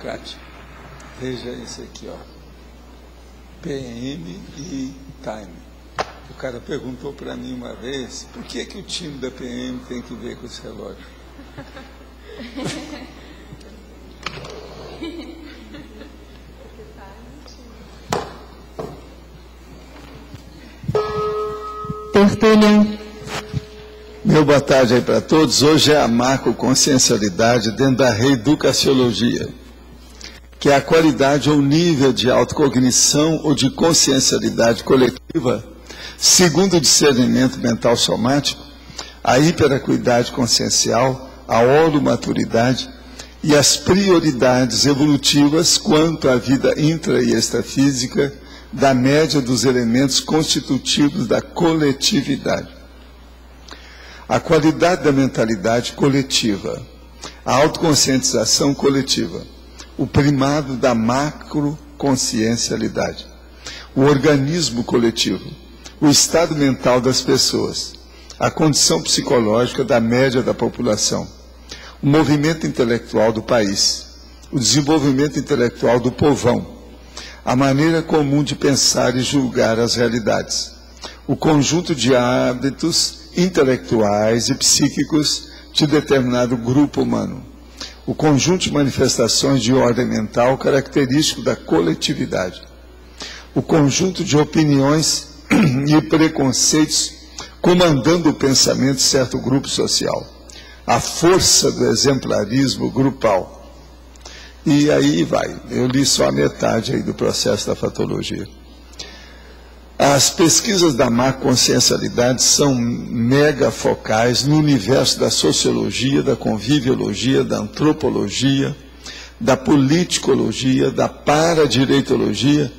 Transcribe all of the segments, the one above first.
Kátia, veja isso aqui, ó. PM e time. O cara perguntou para mim uma vez, por que o time da PM tem que ver com esse relógio? Tertúlia. Meu boa tarde aí para todos. Hoje é a macroconsciencialidade dentro da reeducaciologia, que é a qualidade ou nível de autocognição ou de consciencialidade coletiva, segundo o discernimento mental somático, a hiperacuidade consciencial, a holomaturidade e as prioridades evolutivas quanto à vida intra e extrafísica da média dos elementos constitutivos da coletividade. A qualidade da mentalidade coletiva, a autoconscientização coletiva, o primado da macroconsciencialidade, o organismo coletivo, o estado mental das pessoas, a condição psicológica da média da população, o movimento intelectual do país, o desenvolvimento intelectual do povão, a maneira comum de pensar e julgar as realidades, o conjunto de hábitos intelectuais e psíquicos de determinado grupo humano, o conjunto de manifestações de ordem mental característico da coletividade, o conjunto de opiniões e preconceitos comandando o pensamento de certo grupo social, a força do exemplarismo grupal. E aí vai, eu li só a metade aí do processo da fatologia. As pesquisas da macroconsciencialidade são mega focais no universo da sociologia, da conviviologia, da antropologia, da politicologia, da paradireitologia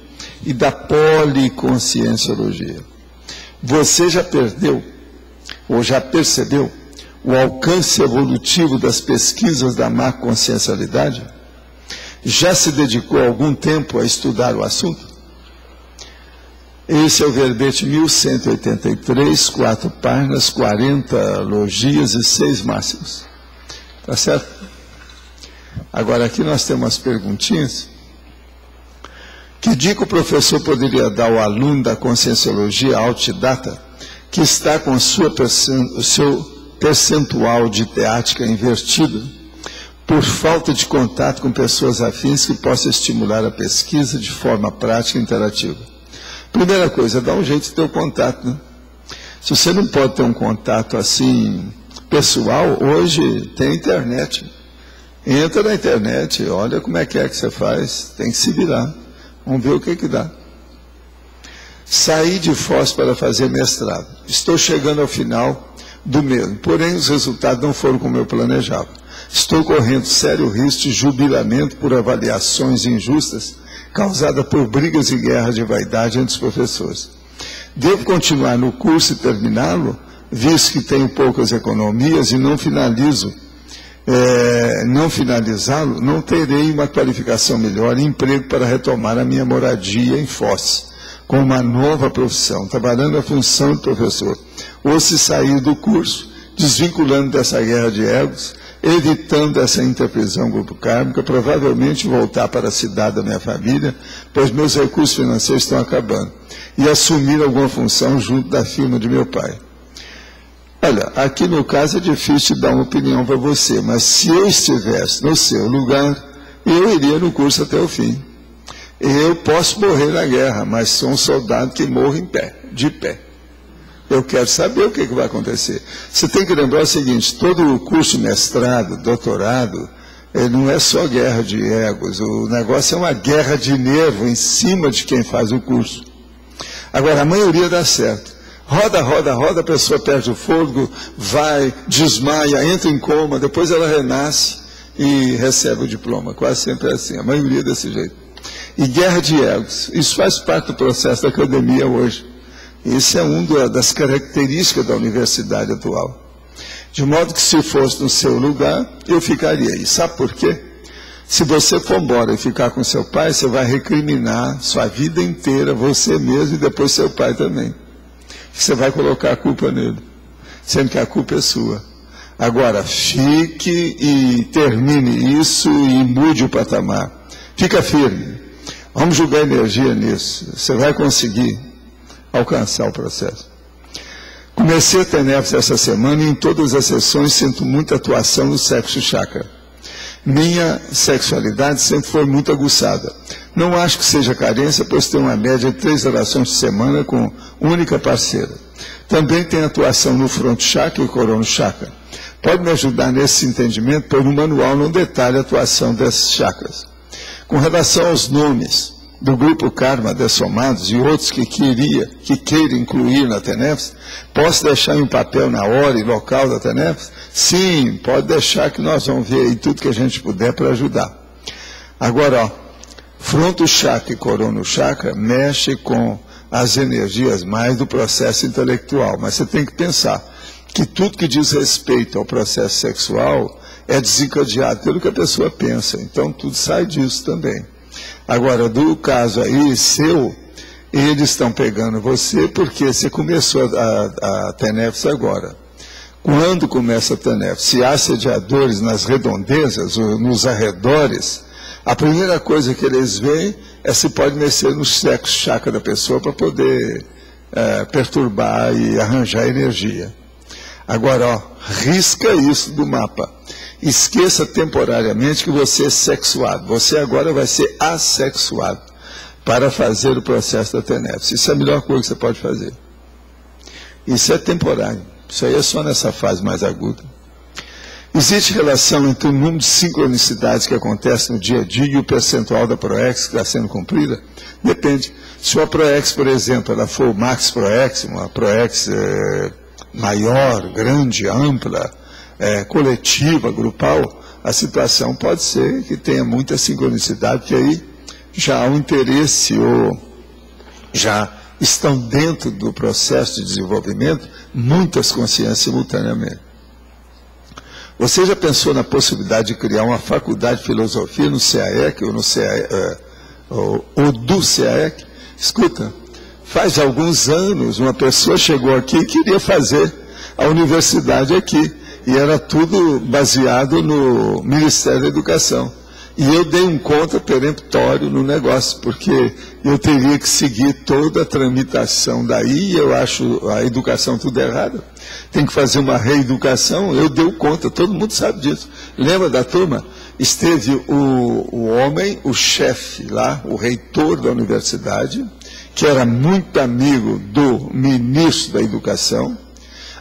e da policonscienciologia. Você já perdeu, ou já percebeu, o alcance evolutivo das pesquisas da macroconsciencialidade? Já se dedicou algum tempo a estudar o assunto? Esse é o verbete 1183, 4 páginas, 40 logias e 6 máximos. Tá certo? Agora aqui nós temos umas perguntinhas. Que dica o professor poderia dar ao aluno da conscienciologia autodidata que está com o seu percentual de teática invertido por falta de contato com pessoas afins que possa estimular a pesquisa de forma prática e interativa? Primeira coisa, dá um jeito de ter o contato, né? Se você não pode ter um contato assim, pessoal, hoje tem internet. Entra na internet, olha como é que você faz, tem que se virar. Vamos ver o que dá. Saí de Foz para fazer mestrado. Estou chegando ao final do mesmo, porém os resultados não foram como eu planejava. Estou correndo sério risco de jubilamento por avaliações injustas causadas por brigas e guerras de vaidade entre os professores. Devo continuar no curso e terminá-lo, visto que tenho poucas economias e não finalizá-lo, não terei uma qualificação melhor e emprego para retomar a minha moradia em Foz, com uma nova profissão, trabalhando a função de professor, ou se sair do curso, desvinculando dessa guerra de egos, evitando essa interprisão grupo kármica, provavelmente voltar para a cidade da minha família, pois meus recursos financeiros estão acabando, e assumir alguma função junto da firma de meu pai. Olha, aqui no caso é difícil dar uma opinião para você, mas se eu estivesse no seu lugar, eu iria no curso até o fim. Eu posso morrer na guerra, mas sou um soldado que morre em pé, de pé. Eu quero saber o que vai acontecer. Você tem que lembrar o seguinte, todo o curso de mestrado, doutorado, não é só guerra de egos, o negócio é uma guerra de nervo em cima de quem faz o curso. Agora, a maioria dá certo. Roda, roda, roda, a pessoa perde o fôlego, vai, desmaia, entra em coma, depois ela renasce e recebe o diploma. Quase sempre é assim, a maioria desse jeito. E guerra de egos, isso faz parte do processo da academia hoje. Isso é uma das características da universidade atual. De modo que se fosse no seu lugar, eu ficaria aí. Sabe por quê? Se você for embora e ficar com seu pai, você vai recriminar sua vida inteira, você mesmo e depois seu pai também. Você vai colocar a culpa nele, sendo que a culpa é sua. Agora, fique e termine isso e mude o patamar. Fica firme. Vamos jogar energia nisso. Você vai conseguir alcançar o processo. Comecei a TENEPS essa semana e em todas as sessões sinto muita atuação no sexo chakra. Minha sexualidade sempre foi muito aguçada. Não acho que seja carência, pois tenho uma média de 3 relações por semana com única parceira. Também tem atuação no fronto chakra e corono chakra. Pode me ajudar nesse entendimento, pois no manual não detalha a atuação desses chakras. Com relação aos nomes do grupo Karma Dessomados e outros que queira incluir na TENEPS, posso deixar em um papel na hora e local da TENEPS? Sim, pode deixar que nós vamos ver aí tudo que a gente puder para ajudar. Agora, ó, fronto chakra e corono chakra mexe com as energias mais do processo intelectual, mas você tem que pensar que tudo que diz respeito ao processo sexual é desencadeado pelo que a pessoa pensa, então tudo sai disso também. Agora, do caso aí seu, eles estão pegando você porque você começou a TENEPS agora. Quando começa a TENEPS, se há assediadores nas redondezas ou nos arredores, a primeira coisa que eles veem é se pode mexer no sexo chakra da pessoa para poder perturbar e arranjar energia. Agora, ó, risca isso do mapa. Esqueça temporariamente que você é sexuado. Você agora vai ser assexuado para fazer o processo da TENEPS. Isso é a melhor coisa que você pode fazer. Isso é temporário. Isso aí é só nessa fase mais aguda. Existe relação entre o número de sincronicidades que acontece no dia a dia e o percentual da PROEX que está sendo cumprida? Depende. Se a PROEX, por exemplo, ela for o Max PROEX, uma PROEX maior, grande, ampla, coletiva, grupal, a situação pode ser que tenha muita sincronicidade, que aí já há um interesse ou já estão dentro do processo de desenvolvimento muitas consciências simultaneamente. Você já pensou na possibilidade de criar uma faculdade de filosofia no CAEC ou, ou do CAEC? Escuta, faz alguns anos uma pessoa chegou aqui e queria fazer a universidade aqui. E era tudo baseado no Ministério da Educação. E eu dei um contra peremptório no negócio, porque eu teria que seguir toda a tramitação daí, e eu acho a educação tudo errada. Tem que fazer uma reeducação, eu dei o contra, todo mundo sabe disso. Lembra da turma? Esteve o homem, o chefe lá, o reitor da universidade, que era muito amigo do ministro da Educação,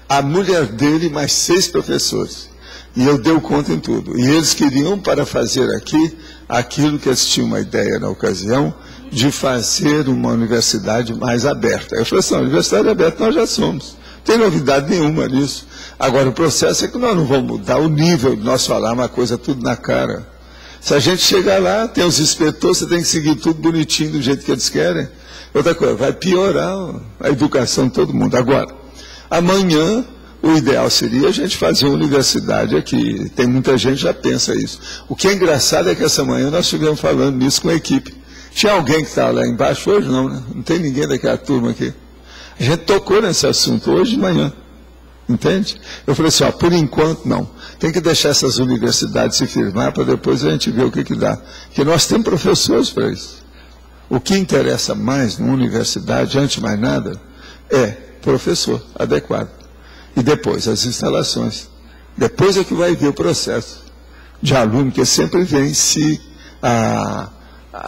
a mulher dele e mais 6 professores. E eu dei conta em tudo. E eles queriam para fazer aqui aquilo que eles tinham uma ideia na ocasião, de fazer uma universidade mais aberta. Eu falei assim, a universidade aberta nós já somos. Não tem novidade nenhuma nisso. Agora, o processo é que nós não vamos mudar o nível de nós falar uma coisa tudo na cara. Se a gente chegar lá, tem os inspetores, você tem que seguir tudo bonitinho do jeito que eles querem. Outra coisa, vai piorar a educação de todo mundo. Agora, amanhã, o ideal seria a gente fazer uma universidade aqui. Tem muita gente que já pensa isso. O que é engraçado é que essa manhã nós estivemos falando nisso com a equipe. Tinha alguém que estava lá embaixo hoje? Não, né? Não tem ninguém daquela turma aqui. A gente tocou nesse assunto hoje de manhã. Entende? Eu falei assim, ó, por enquanto não. Tem que deixar essas universidades se firmar para depois a gente ver o que dá. Porque nós temos professores para isso. O que interessa mais numa universidade, antes de mais nada, é professor adequado. E depois as instalações. Depois é que vai ver o processo de aluno, que sempre vem se a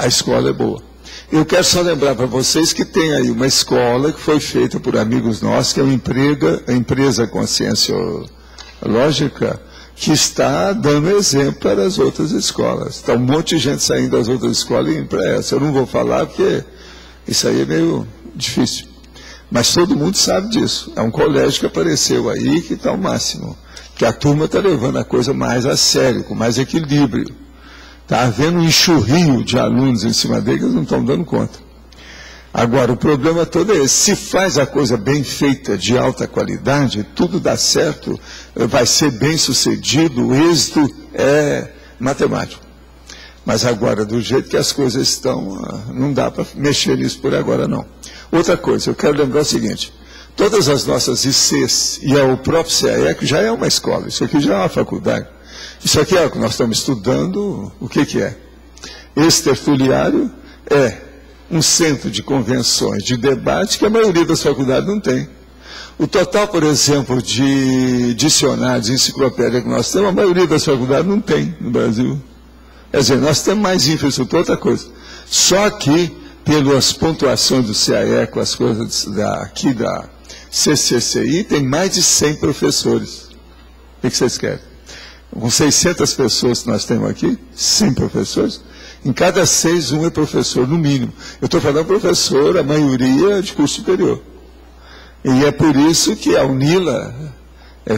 escola é boa. Eu quero só lembrar para vocês que tem aí uma escola que foi feita por amigos nossos, que é a empresa Consciência Lógica, que está dando exemplo para as outras escolas. Está um monte de gente saindo das outras escolas e indo para essa. Eu não vou falar porque isso aí é meio difícil. Mas todo mundo sabe disso. É um colégio que apareceu aí que está ao máximo. Que a turma está levando a coisa mais a sério, com mais equilíbrio. Está havendo um enxurrio de alunos em cima dele que eles não estão dando conta. Agora, o problema todo é esse. Se faz a coisa bem feita, de alta qualidade, tudo dá certo, vai ser bem sucedido, o êxito é matemático. Mas agora, do jeito que as coisas estão, não dá para mexer nisso por agora, não. Outra coisa, eu quero lembrar o seguinte, Todas as nossas ICs e o próprio CAEC já é uma escola, isso aqui já é uma faculdade. Isso aqui é o que nós estamos estudando, o que é? Esse tertuliário é um centro de convenções, de debate, que a maioria das faculdades não tem. O total, por exemplo, de dicionários, enciclopédia que nós temos, a maioria das faculdades não tem no Brasil. Quer dizer, nós temos mais infraestrutura, outra coisa. Só que, pelas pontuações do CAEC, as coisas aqui da CCCI, tem mais de 100 professores. O que vocês querem? Com 600 pessoas que nós temos aqui, 100 professores, em cada 6, um é professor, no mínimo. Eu estou falando professor, a maioria de curso superior. E é por isso que a UNILA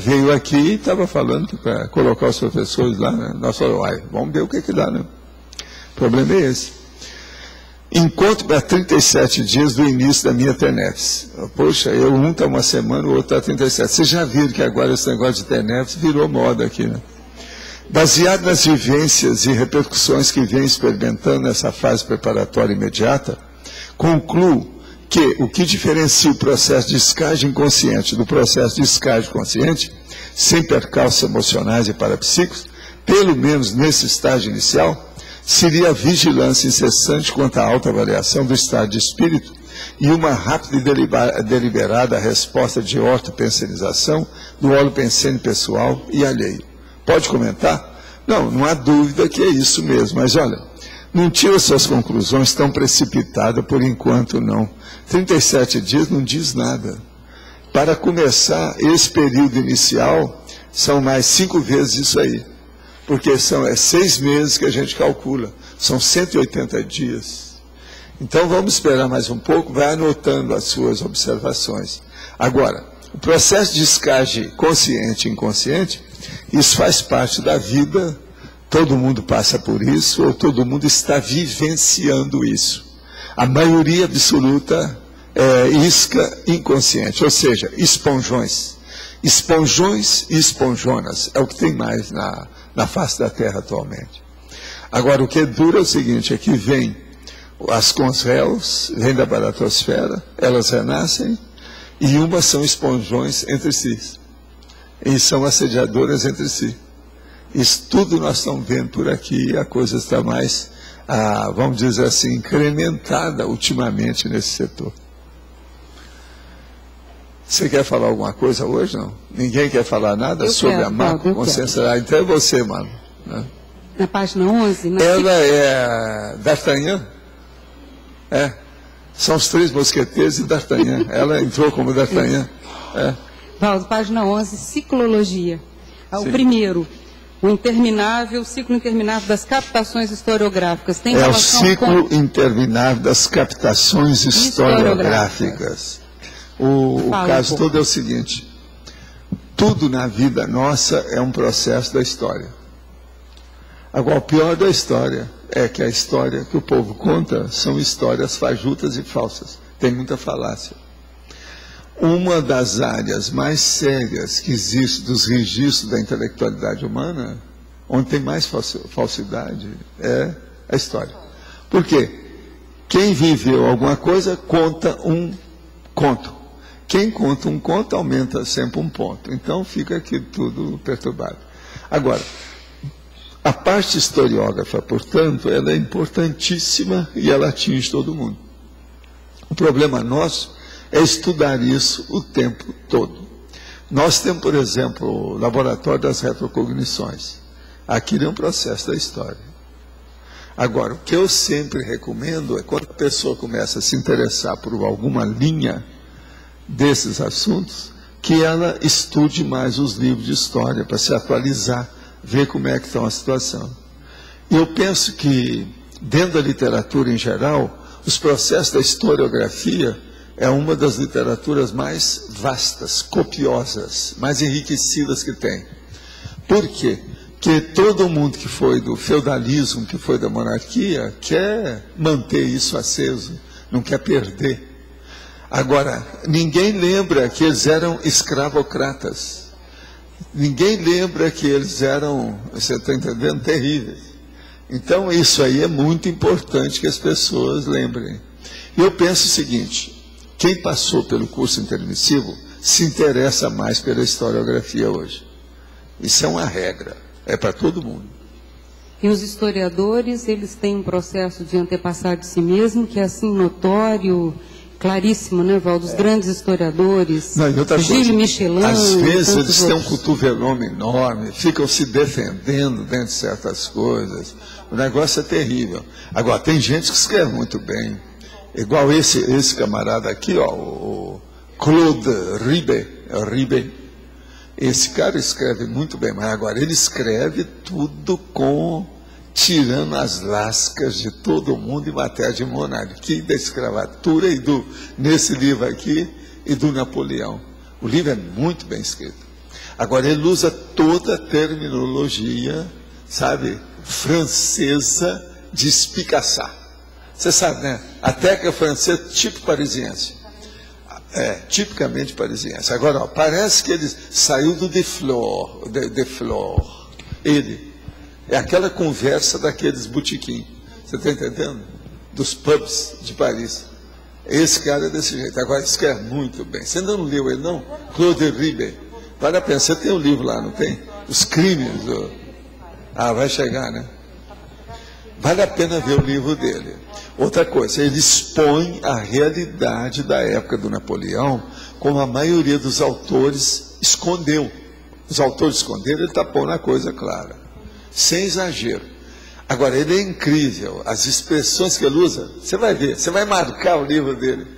veio aqui e estava falando para colocar os professores lá, né? Nós falamos, vamos ver o que dá, né? O problema é esse. Encontro para 37 dias do início da minha TENEPS. Poxa, um está uma semana, o outro está 37. Vocês já viram que agora esse negócio de TENEPS virou moda aqui, né? Baseado nas vivências e repercussões que vem experimentando nessa fase preparatória imediata, concluo que o que diferencia o processo de escagem inconsciente do processo de escagem consciente, sem percalços emocionais e parapsíquicos, pelo menos nesse estágio inicial, seria a vigilância incessante quanto à autoavaliação do estado de espírito e uma rápida e deliberada resposta de ortopensenização do holopensene pessoal e alheio. Pode comentar? Não há dúvida que é isso mesmo, mas olha, não tira suas conclusões tão precipitadas por enquanto não. 37 dias não diz nada. Para começar, esse período inicial, são mais 5 vezes isso aí. Porque são 6 meses que a gente calcula. São 180 dias. Então vamos esperar mais um pouco, vai anotando as suas observações. Agora, o processo de escagem consciente e inconsciente, isso faz parte da vida, todo mundo passa por isso, ou todo mundo está vivenciando isso. A maioria absoluta é isca inconsciente, ou seja, esponjões. Esponjões e esponjonas, é o que tem mais na face da Terra atualmente. Agora, o que é duro é o seguinte, é que vem as consréus, vêm da baratosfera, elas renascem, e umas são esponjões entre si, e são assediadoras entre si. Isso tudo nós estamos vendo por aqui, e a coisa está mais, vamos dizer assim, incrementada ultimamente nesse setor. Você quer falar alguma coisa hoje, não? Ninguém quer falar nada sobre a macroconsciência? Então é você, mano. Né? Na página 11? Ela é D'Artagnan? É. São os 3 mosqueteiros e D'Artagnan. Ela entrou como D'Artagnan. É. Valdo, página 11, ciclologia. O primeiro, o ciclo interminável das captações historiográficas. Tem relação o ciclo interminável das captações historiográficas. O caso todo é o seguinte, tudo na vida nossa é um processo da história. Agora, o pior da história é que a história que o povo conta são histórias fajutas e falsas. Tem muita falácia. Uma das áreas mais sérias que existe dos registros da intelectualidade humana, onde tem mais falsidade, é a história. Por quê? Quem viveu alguma coisa conta um conto. Quem conta um conto aumenta sempre um ponto. Então fica aqui tudo perturbado. Agora, a parte historiógrafa, portanto, ela é importantíssima e ela atinge todo mundo. O problema nosso é estudar isso o tempo todo. Nós temos, por exemplo, o laboratório das retrocognições. Aquilo é um processo da história. Agora, o que eu sempre recomendo é quando a pessoa começa a se interessar por alguma linha desses assuntos, que ela estude mais os livros de história para se atualizar, ver como é que está a situação. E eu penso que, dentro da literatura em geral, os processos da historiografia é uma das literaturas mais vastas, copiosas, mais enriquecidas que tem. Por quê? Porque todo mundo que foi do feudalismo, que foi da monarquia, quer manter isso aceso, não quer perder. Agora, ninguém lembra que eles eram escravocratas. Ninguém lembra que eles eram, você está entendendo, terríveis. Então, isso aí é muito importante que as pessoas lembrem. Eu penso o seguinte, Quem passou pelo curso intermissivo se interessa mais pela historiografia hoje. Isso é uma regra, é para todo mundo. E os historiadores, eles têm um processo de antepassar de si mesmo, que é assim notório, claríssimo, né, Valdo? Os grandes historiadores, Gilles Michelin... Às vezes eles têm um cotovelome enorme, ficam se defendendo dentro de certas coisas. O negócio é terrível. Agora, tem gente que escreve muito bem. Igual esse camarada aqui, ó, o Claude Ribet. Esse cara escreve muito bem, mas agora ele escreve tudo tirando as lascas de todo mundo em matéria de monarquia, da escravatura nesse livro aqui e do Napoleão. O livro é muito bem escrito. Agora ele usa toda a terminologia, sabe, francesa de espicaçar. Você sabe, né? A técnica francesa, tipo parisiense. Tipicamente parisiense. Agora, ó, parece que ele saiu do Deflor. Ele. É aquela conversa daqueles botequim. Você está entendendo? Dos pubs de Paris. Esse cara é desse jeito. Agora, escreve muito bem. Você ainda não leu ele, não? Claude Ribet. Vale a pena. Você tem um livro lá, não tem? Os crimes. Vai chegar, né? Vale a pena ver o livro dele. Outra coisa, ele expõe a realidade da época do Napoleão, como a maioria dos autores escondeu. Os autores esconderam, ele está pondo a coisa clara, sem exagero. Agora, ele é incrível, as expressões que ele usa, você vai ver, você vai marcar o livro dele.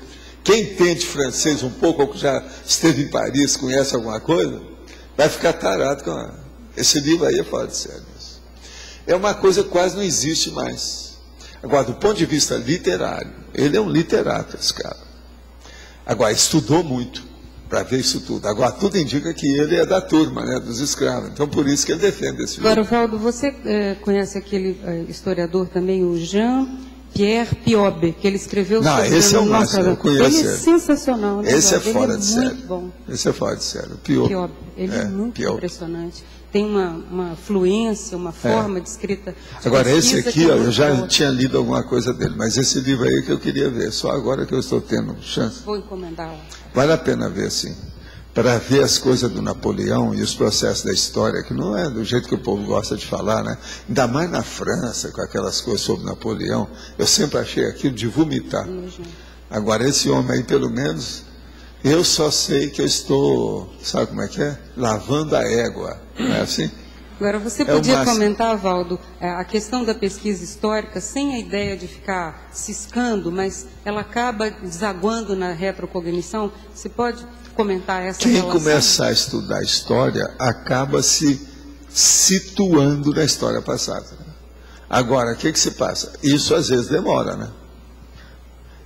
Quem entende francês um pouco, ou que já esteve em Paris, conhece alguma coisa, vai ficar tarado com esse livro aí, é fora de sério. É uma coisa que quase não existe mais. Agora, do ponto de vista literário, ele é um literato, esse cara. Agora, estudou muito para ver isso tudo. Agora, tudo indica que ele é da turma, né, dos escravos. Então, por isso que ele defende esse livro. Agora, Valdo, você conhece aquele historiador também, o Jean-Pierre Piobbe, que ele escreveu sobre... Não, esse é o máximo, eu conheço ele. É sensacional, né? Esse é fora de série. Muito bom. Esse é fora de série. Piobbe. Ele é muito impressionante. Tem uma fluência, uma forma de escrita. Agora, esse aqui, ó, eu já tinha lido alguma coisa dele, mas esse livro aí que eu queria ver, só agora que eu estou tendo chance. Vou encomendá-lo. Vale a pena ver, sim. Para ver as coisas do Napoleão e os processos da história, que não é do jeito que o povo gosta de falar, né? Ainda mais na França, com aquelas coisas sobre Napoleão. Eu sempre achei aquilo de vomitar. Agora, esse homem aí, pelo menos... Eu só sei que eu estou, sabe como é que é? Lavando a égua, não é assim? Agora, você podia comentar, Valdo, a questão da pesquisa histórica, sem a ideia de ficar ciscando, mas ela acaba desaguando na retrocognição? Você pode comentar essa relação? Quem começar a estudar história, acaba se situando na história passada. Agora, o que se passa? Isso às vezes demora, né?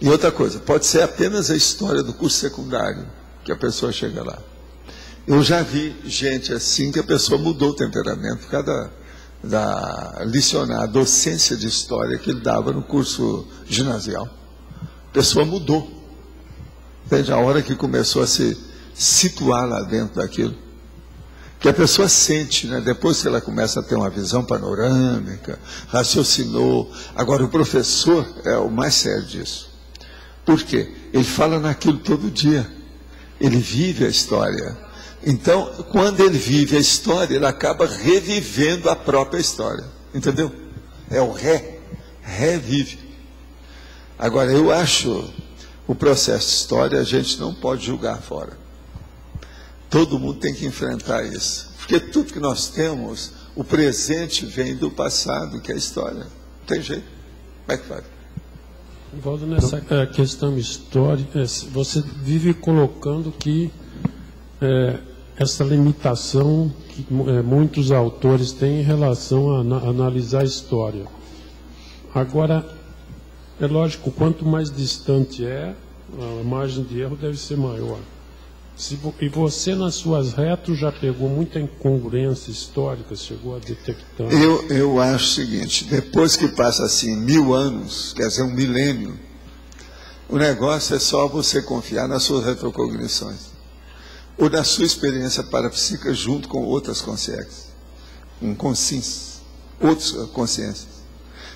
E outra coisa, pode ser apenas a história do curso secundário, que a pessoa chega lá. Eu já vi gente assim, que a pessoa mudou o temperamento por causa da docência de história que ele dava no curso ginasial. A pessoa mudou. Desde a hora que começou a se situar lá dentro daquilo. Que a pessoa sente, né? Depois que ela começa a ter uma visão panorâmica, raciocinou. Agora, o professor é o mais sério disso. Por quê? Ele fala naquilo todo dia. Ele vive a história. Então, quando ele vive a história, ele acaba revivendo a própria história. Entendeu? É o revive. Agora, eu acho o processo de história, a gente não pode julgar fora. Todo mundo tem que enfrentar isso. Porque tudo que nós temos, o presente vem do passado, que é a história. Não tem jeito. Como é que faz? Valdo, nessa questão histórica, você vive colocando que essa limitação que muitos autores têm em relação a analisar a história. Agora, é lógico, quanto mais distante a margem de erro deve ser maior. E você, nas suas retos, já pegou muita incongruência histórica, chegou a detectar? Eu acho o seguinte, depois que passa assim 1000 anos, quer dizer, um milênio, o negócio é só você confiar nas suas retrocognições, ou na sua experiência parapsíquica junto com outras consciências, outras consciências,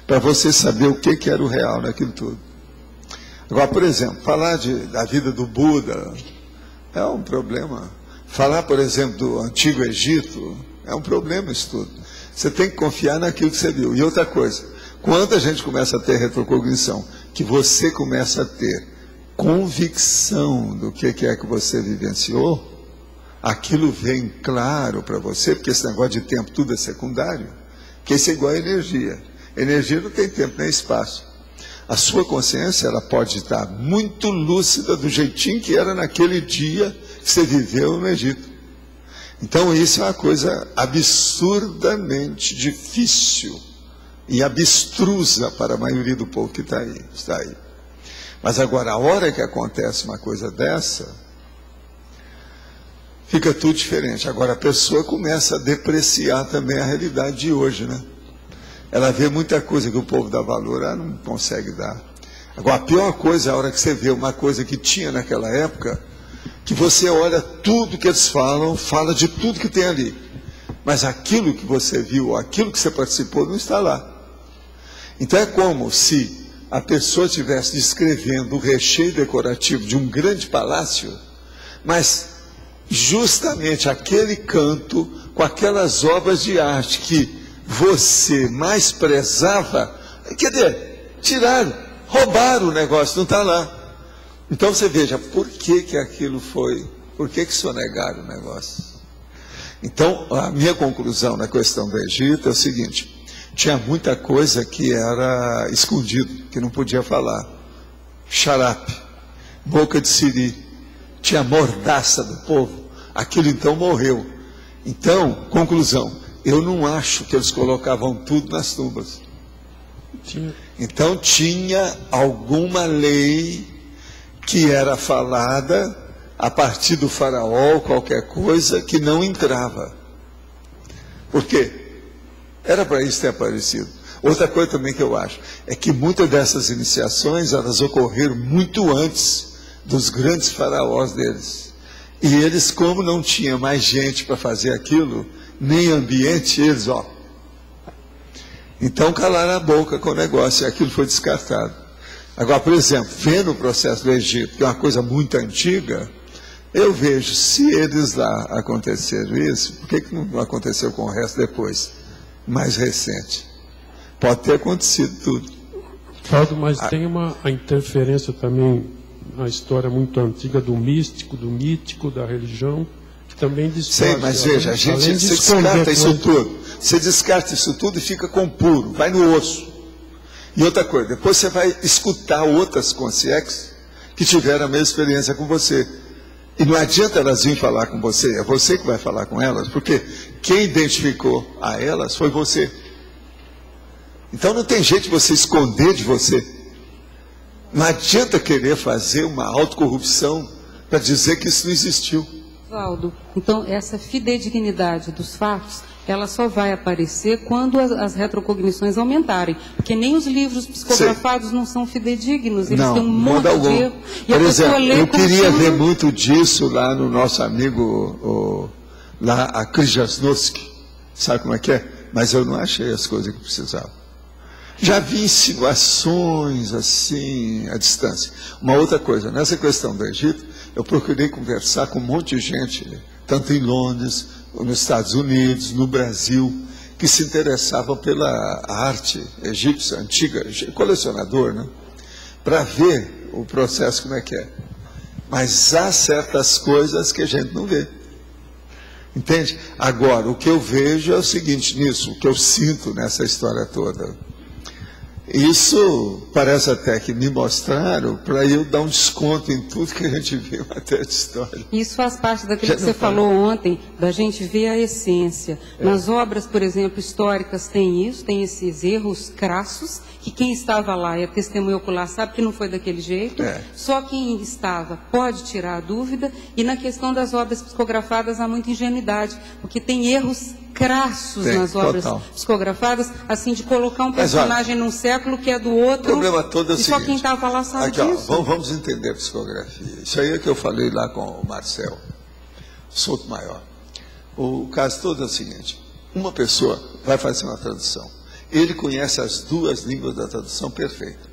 para você saber o que era o real naquilo tudo. Agora, por exemplo, falar da vida do Buda é um problema. Falar, por exemplo, do Antigo Egito é um problema isso tudo. Você tem que confiar naquilo que você viu. E outra coisa, quando a gente começa a ter retrocognição, que você começa a ter convicção do que é que você vivenciou, aquilo vem claro para você, porque esse negócio de tempo tudo é secundário, porque isso é igual a energia. Energia não tem tempo nem espaço. A sua consciência, ela pode estar muito lúcida do jeitinho que era naquele dia que você viveu no Egito. Então isso é uma coisa absurdamente difícil e abstrusa para a maioria do povo que está aí. Mas agora, a hora que acontece uma coisa dessa, fica tudo diferente. Agora a pessoa começa a depreciar também a realidade de hoje, né? Ela vê muita coisa que o povo dá valor, ela não consegue dar. Agora, a pior coisa é a hora que você vê uma coisa que tinha naquela época, que você olha tudo que eles falam, fala de tudo que tem ali. Mas aquilo que você viu, aquilo que você participou, não está lá. Então é como se a pessoa estivesse descrevendo o recheio decorativo de um grande palácio, mas justamente aquele canto, com aquelas obras de arte que você mais prezava, quer dizer, tiraram, roubaram o negócio, não está lá. Então você veja, por que aquilo foi, por que sonegaram o negócio? Então, a minha conclusão na questão do Egito é o seguinte: tinha muita coisa que era escondido, que não podia falar. Xarape, boca de siri, tinha mordaça do povo, aquilo então morreu. Então, conclusão, eu não acho que eles colocavam tudo nas tumbas. Então tinha alguma lei que era falada a partir do faraó, qualquer coisa, que não entrava. Por quê? Era para isso ter aparecido. Outra coisa também que eu acho, é que muitas dessas iniciações, elas ocorreram muito antes dos grandes faraós deles. E eles, como não tinha mais gente para fazer aquilo, nem ambiente, eles, então calaram a boca com o negócio, e aquilo foi descartado. Agora, por exemplo, vendo o processo do Egito, que é uma coisa muito antiga, eu vejo, se eles lá aconteceram isso, por que não aconteceu com o resto depois? Mais recente. Pode ter acontecido tudo. Valdo, mas tem a interferência também na história muito antiga do místico, do mítico, da religião, que também distorce. Sim, mas veja, você descarta isso tudo. Você descarta isso tudo e fica com puro, vai no osso. E outra coisa, depois você vai escutar outras consciências que tiveram a mesma experiência com você. E não adianta elas virem falar com você, é você que vai falar com elas, porque quem identificou a elas foi você. Então não tem jeito de você esconder de você. Não adianta querer fazer uma autocorrupção para dizer que isso não existiu. Valdo, então essa fidedignidade dos fatos, ela só vai aparecer quando as retrocognições aumentarem, porque nem os livros psicografados não são fidedignos, eles têm um monte de erro. Por exemplo, eu queria ver muito disso lá no nosso amigo, lá a Krzyzewski, sabe como é que é? Mas eu não achei as coisas que eu precisava. Já vi insinuações assim, à distância. Uma outra coisa, nessa questão do Egito, eu procurei conversar com um monte de gente, tanto em Londres, nos Estados Unidos, no Brasil, que se interessavam pela arte egípcia antiga, colecionador, né? Para ver o processo como é que é. Mas há certas coisas que a gente não vê. Entende? Agora, o que eu vejo é o seguinte nisso, o que eu sinto nessa história toda. Isso parece até que me mostraram para eu dar um desconto em tudo que a gente vê em matéria de história. Isso faz parte daquilo que você falou ontem, da gente ver a essência. Nas obras, por exemplo, históricas tem isso, tem esses erros crassos, que quem estava lá e a testemunha ocular sabe que não foi daquele jeito, só quem estava pode tirar a dúvida, e na questão das obras psicografadas há muita ingenuidade, porque tem erros crassos nas obras psicografadas, assim, de colocar um personagem num século que é do outro, o problema todo é o e seguinte, só quem estava lá sabe disso. Vamos entender a psicografia. Isso aí é que eu falei lá com o Marcel Sotomayor. O caso todo é o seguinte, uma pessoa vai fazer uma tradução, ele conhece as duas línguas da tradução perfeita.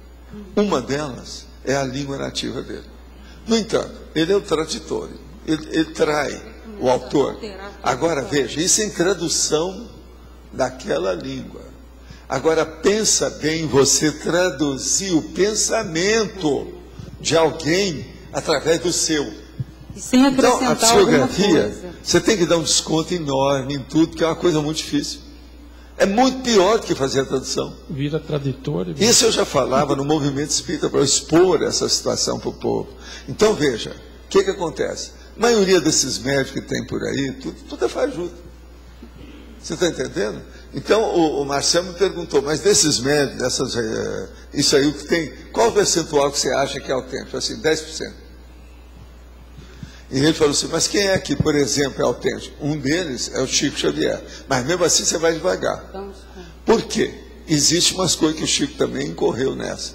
Uma delas é a língua nativa dele. No entanto, ele é o traditório, ele trai o autor. Agora, veja, isso em tradução daquela língua. Agora, pensa bem você traduzir o pensamento de alguém através do seu. E sem acrescentar então, a psicografia, você tem que dar um desconto enorme em tudo, que é uma coisa muito difícil. É muito pior do que fazer a tradução. Vira tradutor. Isso eu já falava no movimento espírita para expor essa situação para o povo. Então, veja, o que acontece? A maioria desses médicos que tem por aí, tudo é fajuto. Você está entendendo? Então, o Marcelo me perguntou, mas desses médicos, isso aí o que tem, qual o percentual que você acha que é autêntico? Assim, 10%. E ele falou assim, mas quem é que, por exemplo, é autêntico? Um deles é o Chico Xavier. Mas mesmo assim você vai devagar. Por quê? Existe umas coisas que o Chico também incorreu nessa.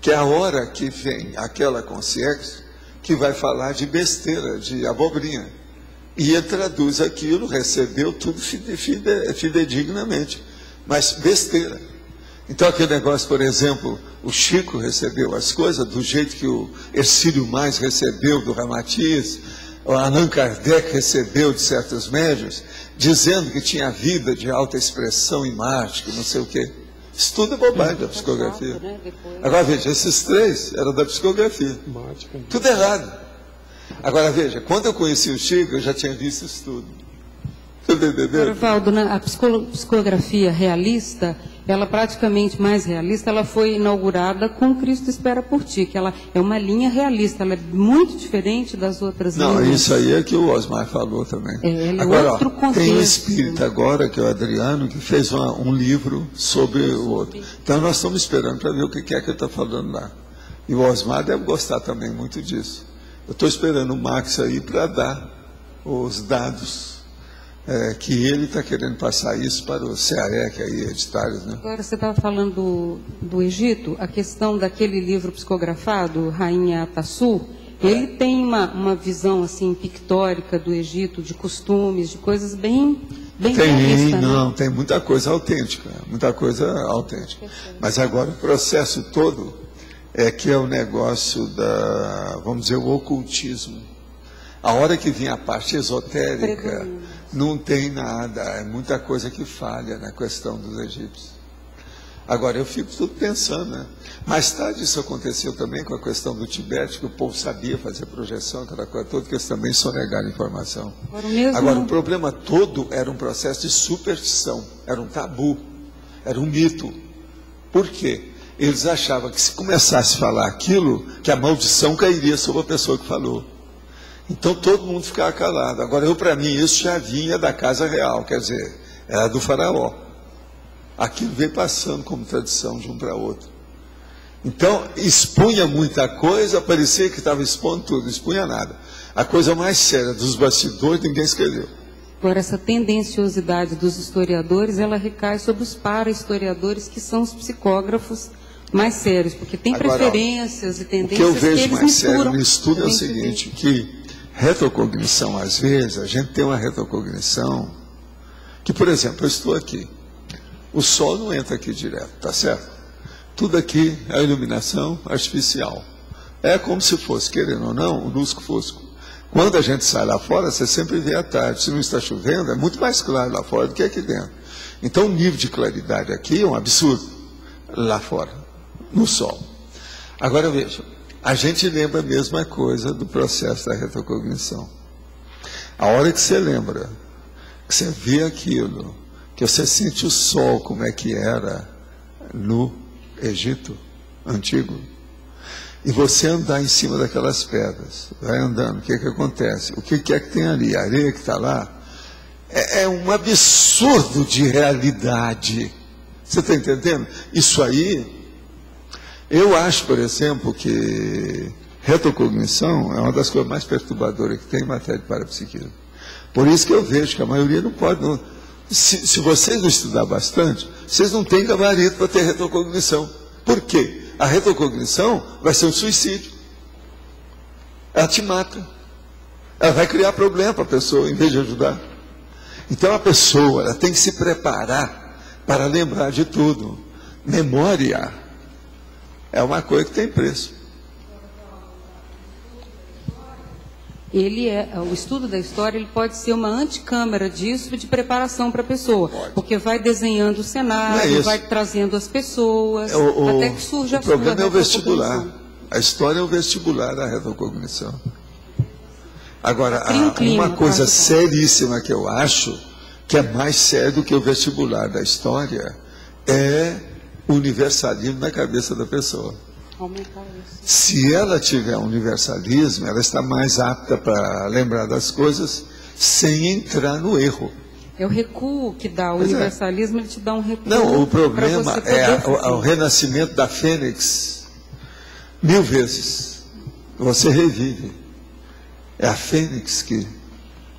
Que é a hora que vem aquela consciência que vai falar de besteira, de abobrinha. E ele traduz aquilo, recebeu tudo fidedignamente. Mas besteira. Então aquele negócio, por exemplo, o Chico recebeu as coisas do jeito que o Hercílio Mais recebeu do Ramatiz, o Allan Kardec recebeu de certos médiuns, dizendo que tinha vida de alta expressão em Marte, que não sei o quê. Isso tudo é bobagem da psicografia. Agora veja, esses três eram da psicografia. Tudo errado. Agora veja, quando eu conheci o Chico, eu já tinha visto isso tudo. Valdo, a psicografia realista, ela praticamente mais realista, ela foi inaugurada com Cristo Espera por Ti, que ela é uma linha realista, ela é muito diferente das outras linhas. Não, isso aí é que o Osmar falou também. Agora, outro contexto. Tem um espírita agora, que é o Adriano, que fez um livro sobre o outro. Então nós estamos esperando para ver o que é que ele está falando lá. E o Osmar deve gostar também muito disso. Eu estou esperando o Max aí para dar os dados. Que ele está querendo passar isso para o CAEC aí, editários, né? Agora, você estava falando do Egito, a questão daquele livro psicografado, Rainha Atassu, ele tem uma visão, assim, pictórica do Egito, de costumes, de coisas bem realistas, não, né? Tem muita coisa autêntica, Mas agora o processo todo é que é o negócio vamos dizer, o ocultismo. A hora que vem a parte esotérica, não tem nada, é muita coisa que falha na questão dos egípcios. Agora, eu fico tudo pensando, né? Mais tarde isso aconteceu também com a questão do Tibete, que o povo sabia fazer projeção, aquela coisa toda, que eles também sonegaram informação. Agora, o problema todo era um processo de superstição, era um tabu, era um mito. Por quê? Eles achavam que se começasse a falar aquilo, que a maldição cairia sobre a pessoa que falou. Então todo mundo ficava calado. Agora, para mim, isso já vinha da casa real, quer dizer, era do faraó. Aquilo veio passando como tradição de um para outro. Então, expunha muita coisa, parecia que estava expondo tudo, não expunha nada. A coisa mais séria dos bastidores, ninguém escreveu. Agora, essa tendenciosidade dos historiadores, ela recai sobre os para-historiadores, que são os psicógrafos mais sérios, porque tem preferências e tendências que eles misturam. O que eu vejo mais sério no estudo é o seguinte, que retrocognição, às vezes, a gente tem uma retrocognição, que, por exemplo, eu estou aqui, o sol não entra aqui direto, tá certo? Tudo aqui é iluminação artificial. É como se fosse, querendo ou não, um lusco-fusco. Quando a gente sai lá fora, você sempre vê à tarde. Se não está chovendo, é muito mais claro lá fora do que aqui dentro. Então, o nível de claridade aqui é um absurdo, lá fora, no sol. Agora, veja, a gente lembra a mesma coisa do processo da retrocognição. A hora que você lembra, que você vê aquilo, que você sente o sol como é que era no Egito antigo, e você andar em cima daquelas pedras, vai andando, o que acontece? O que é que tem ali? A areia que está lá é um absurdo de realidade. Você está entendendo? Isso aí, eu acho, por exemplo, que retrocognição é uma das coisas mais perturbadoras que tem em matéria de parapsiquismo. Por isso que eu vejo que a maioria não pode. Se vocês não estudar bastante, vocês não têm gabarito para ter retrocognição. Por quê? A retrocognição vai ser um suicídio. Ela te mata. Ela vai criar problema para a pessoa, em vez de ajudar. Então a pessoa ela tem que se preparar para lembrar de tudo. Memória é uma coisa que tem preço. o estudo da história ele pode ser uma anticâmara disso, de preparação para a pessoa, porque vai desenhando o cenário, vai trazendo as pessoas, até que surja a sua. O problema é o vestibular. A história é o vestibular da retrocognição. Agora, uma coisa seríssima que eu acho, que é mais sério do que o vestibular da história, é o universalismo na cabeça da pessoa. Se ela tiver universalismo, ela está mais apta para lembrar das coisas sem entrar no erro. É o recuo que dá, o universalismo ele te dá um recuo. Não, o problema é o renascimento da fênix 1000 vezes. Você revive. É a fênix que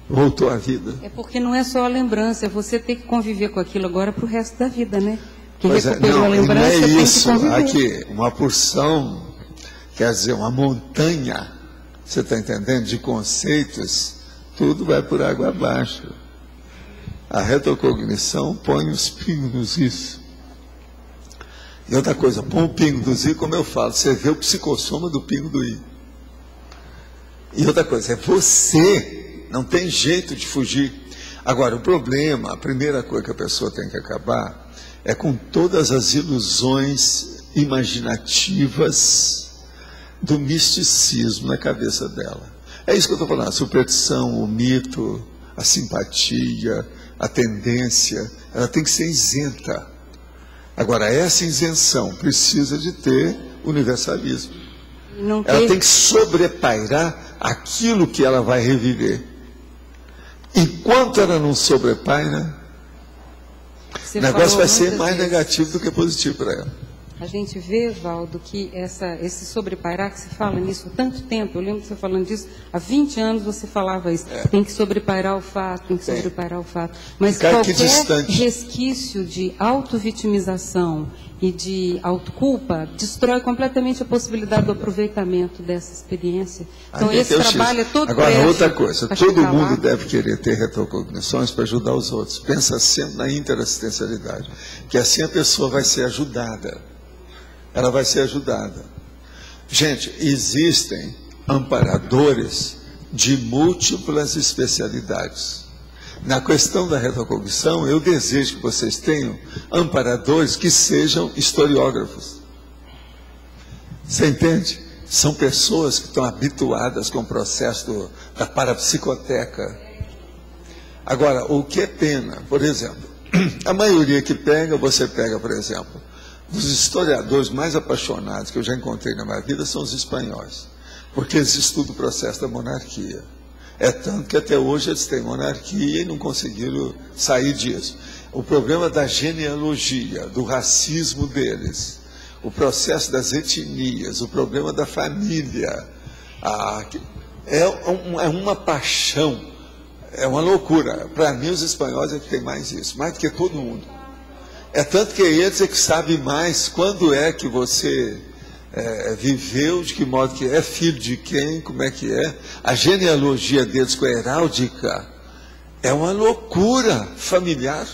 voltou à vida. É porque não é só a lembrança, é você ter que conviver com aquilo agora para o resto da vida, né? Pois é, não é isso. Aqui, uma porção, quer dizer, uma montanha, você está entendendo, de conceitos, tudo vai por água abaixo. A retrocognição põe os pingos nos is. E outra coisa, põe o pingo dos i, como eu falo, você vê o psicossoma do pingo do i. E outra coisa, é você, não tem jeito de fugir. Agora, o problema, a primeira coisa que a pessoa tem que acabar é com todas as ilusões imaginativas do misticismo na cabeça dela. É isso que eu estou falando, a superstição, o mito, a simpatia, a tendência, ela tem que ser isenta. Agora, essa isenção precisa de ter universalismo. Ela tem que sobrepairar aquilo que ela vai reviver. Enquanto ela não sobrepaira, o negócio vai ser mais negativo do que positivo para ela. A gente vê, Valdo, que esse sobrepairar, que se fala nisso há tanto tempo, eu lembro de você falando disso, há 20 anos você falava isso, tem que sobrepairar o fato, tem que sobrepairar o fato. Mas qualquer resquício de autovitimização e de autoculpa destrói completamente a possibilidade do aproveitamento dessa experiência. Então, esse trabalho é todo. Agora, outra coisa, todo mundo deve querer ter retrocognições para ajudar os outros. Pensa sempre na interassistencialidade, que assim a pessoa vai ser ajudada. Ela vai ser ajudada. Gente, existem amparadores de múltiplas especialidades. Na questão da retrocognição, eu desejo que vocês tenham amparadores que sejam historiógrafos. Você entende? São pessoas que estão habituadas com o processo da parapsicoteca. Agora, o que é pena, por exemplo, a maioria que pega, você pega, por exemplo, os historiadores mais apaixonados que eu já encontrei na minha vida são os espanhóis, porque eles estudam o processo da monarquia. É tanto que até hoje eles têm monarquia e não conseguiram sair disso. O problema da genealogia, do racismo deles, o processo das etnias, o problema da família, é uma paixão, é uma loucura. Para mim, os espanhóis é que tem mais isso, mais do que todo mundo. É tanto que eles é que sabem mais quando é que você viveu, de que modo que é, filho de quem, como é que é. A genealogia deles com a heráldica é uma loucura familiar.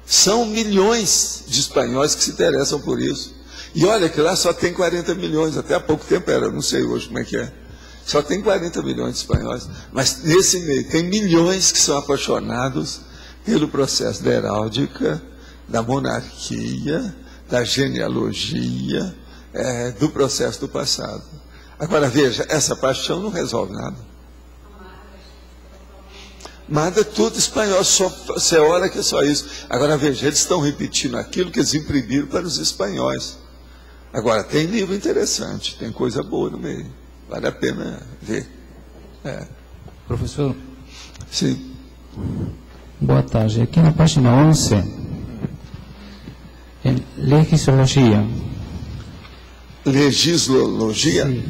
São milhões de espanhóis que se interessam por isso. E olha que lá só tem 40 milhões, até há pouco tempo era, não sei hoje como é que é. Só tem 40 milhões de espanhóis. Mas nesse meio tem milhões que são apaixonados pelo processo da heráldica, da monarquia, da genealogia, do processo do passado. Agora veja, essa paixão não resolve nada. Nada, tudo espanhol, você olha que é só isso. Agora veja, eles estão repetindo aquilo que eles imprimiram para os espanhóis. Agora, tem livro interessante, tem coisa boa no meio. Vale a pena ver. Professor? Sim. Boa tarde. Aqui na página 11, em legislação. Legislologia? Sim,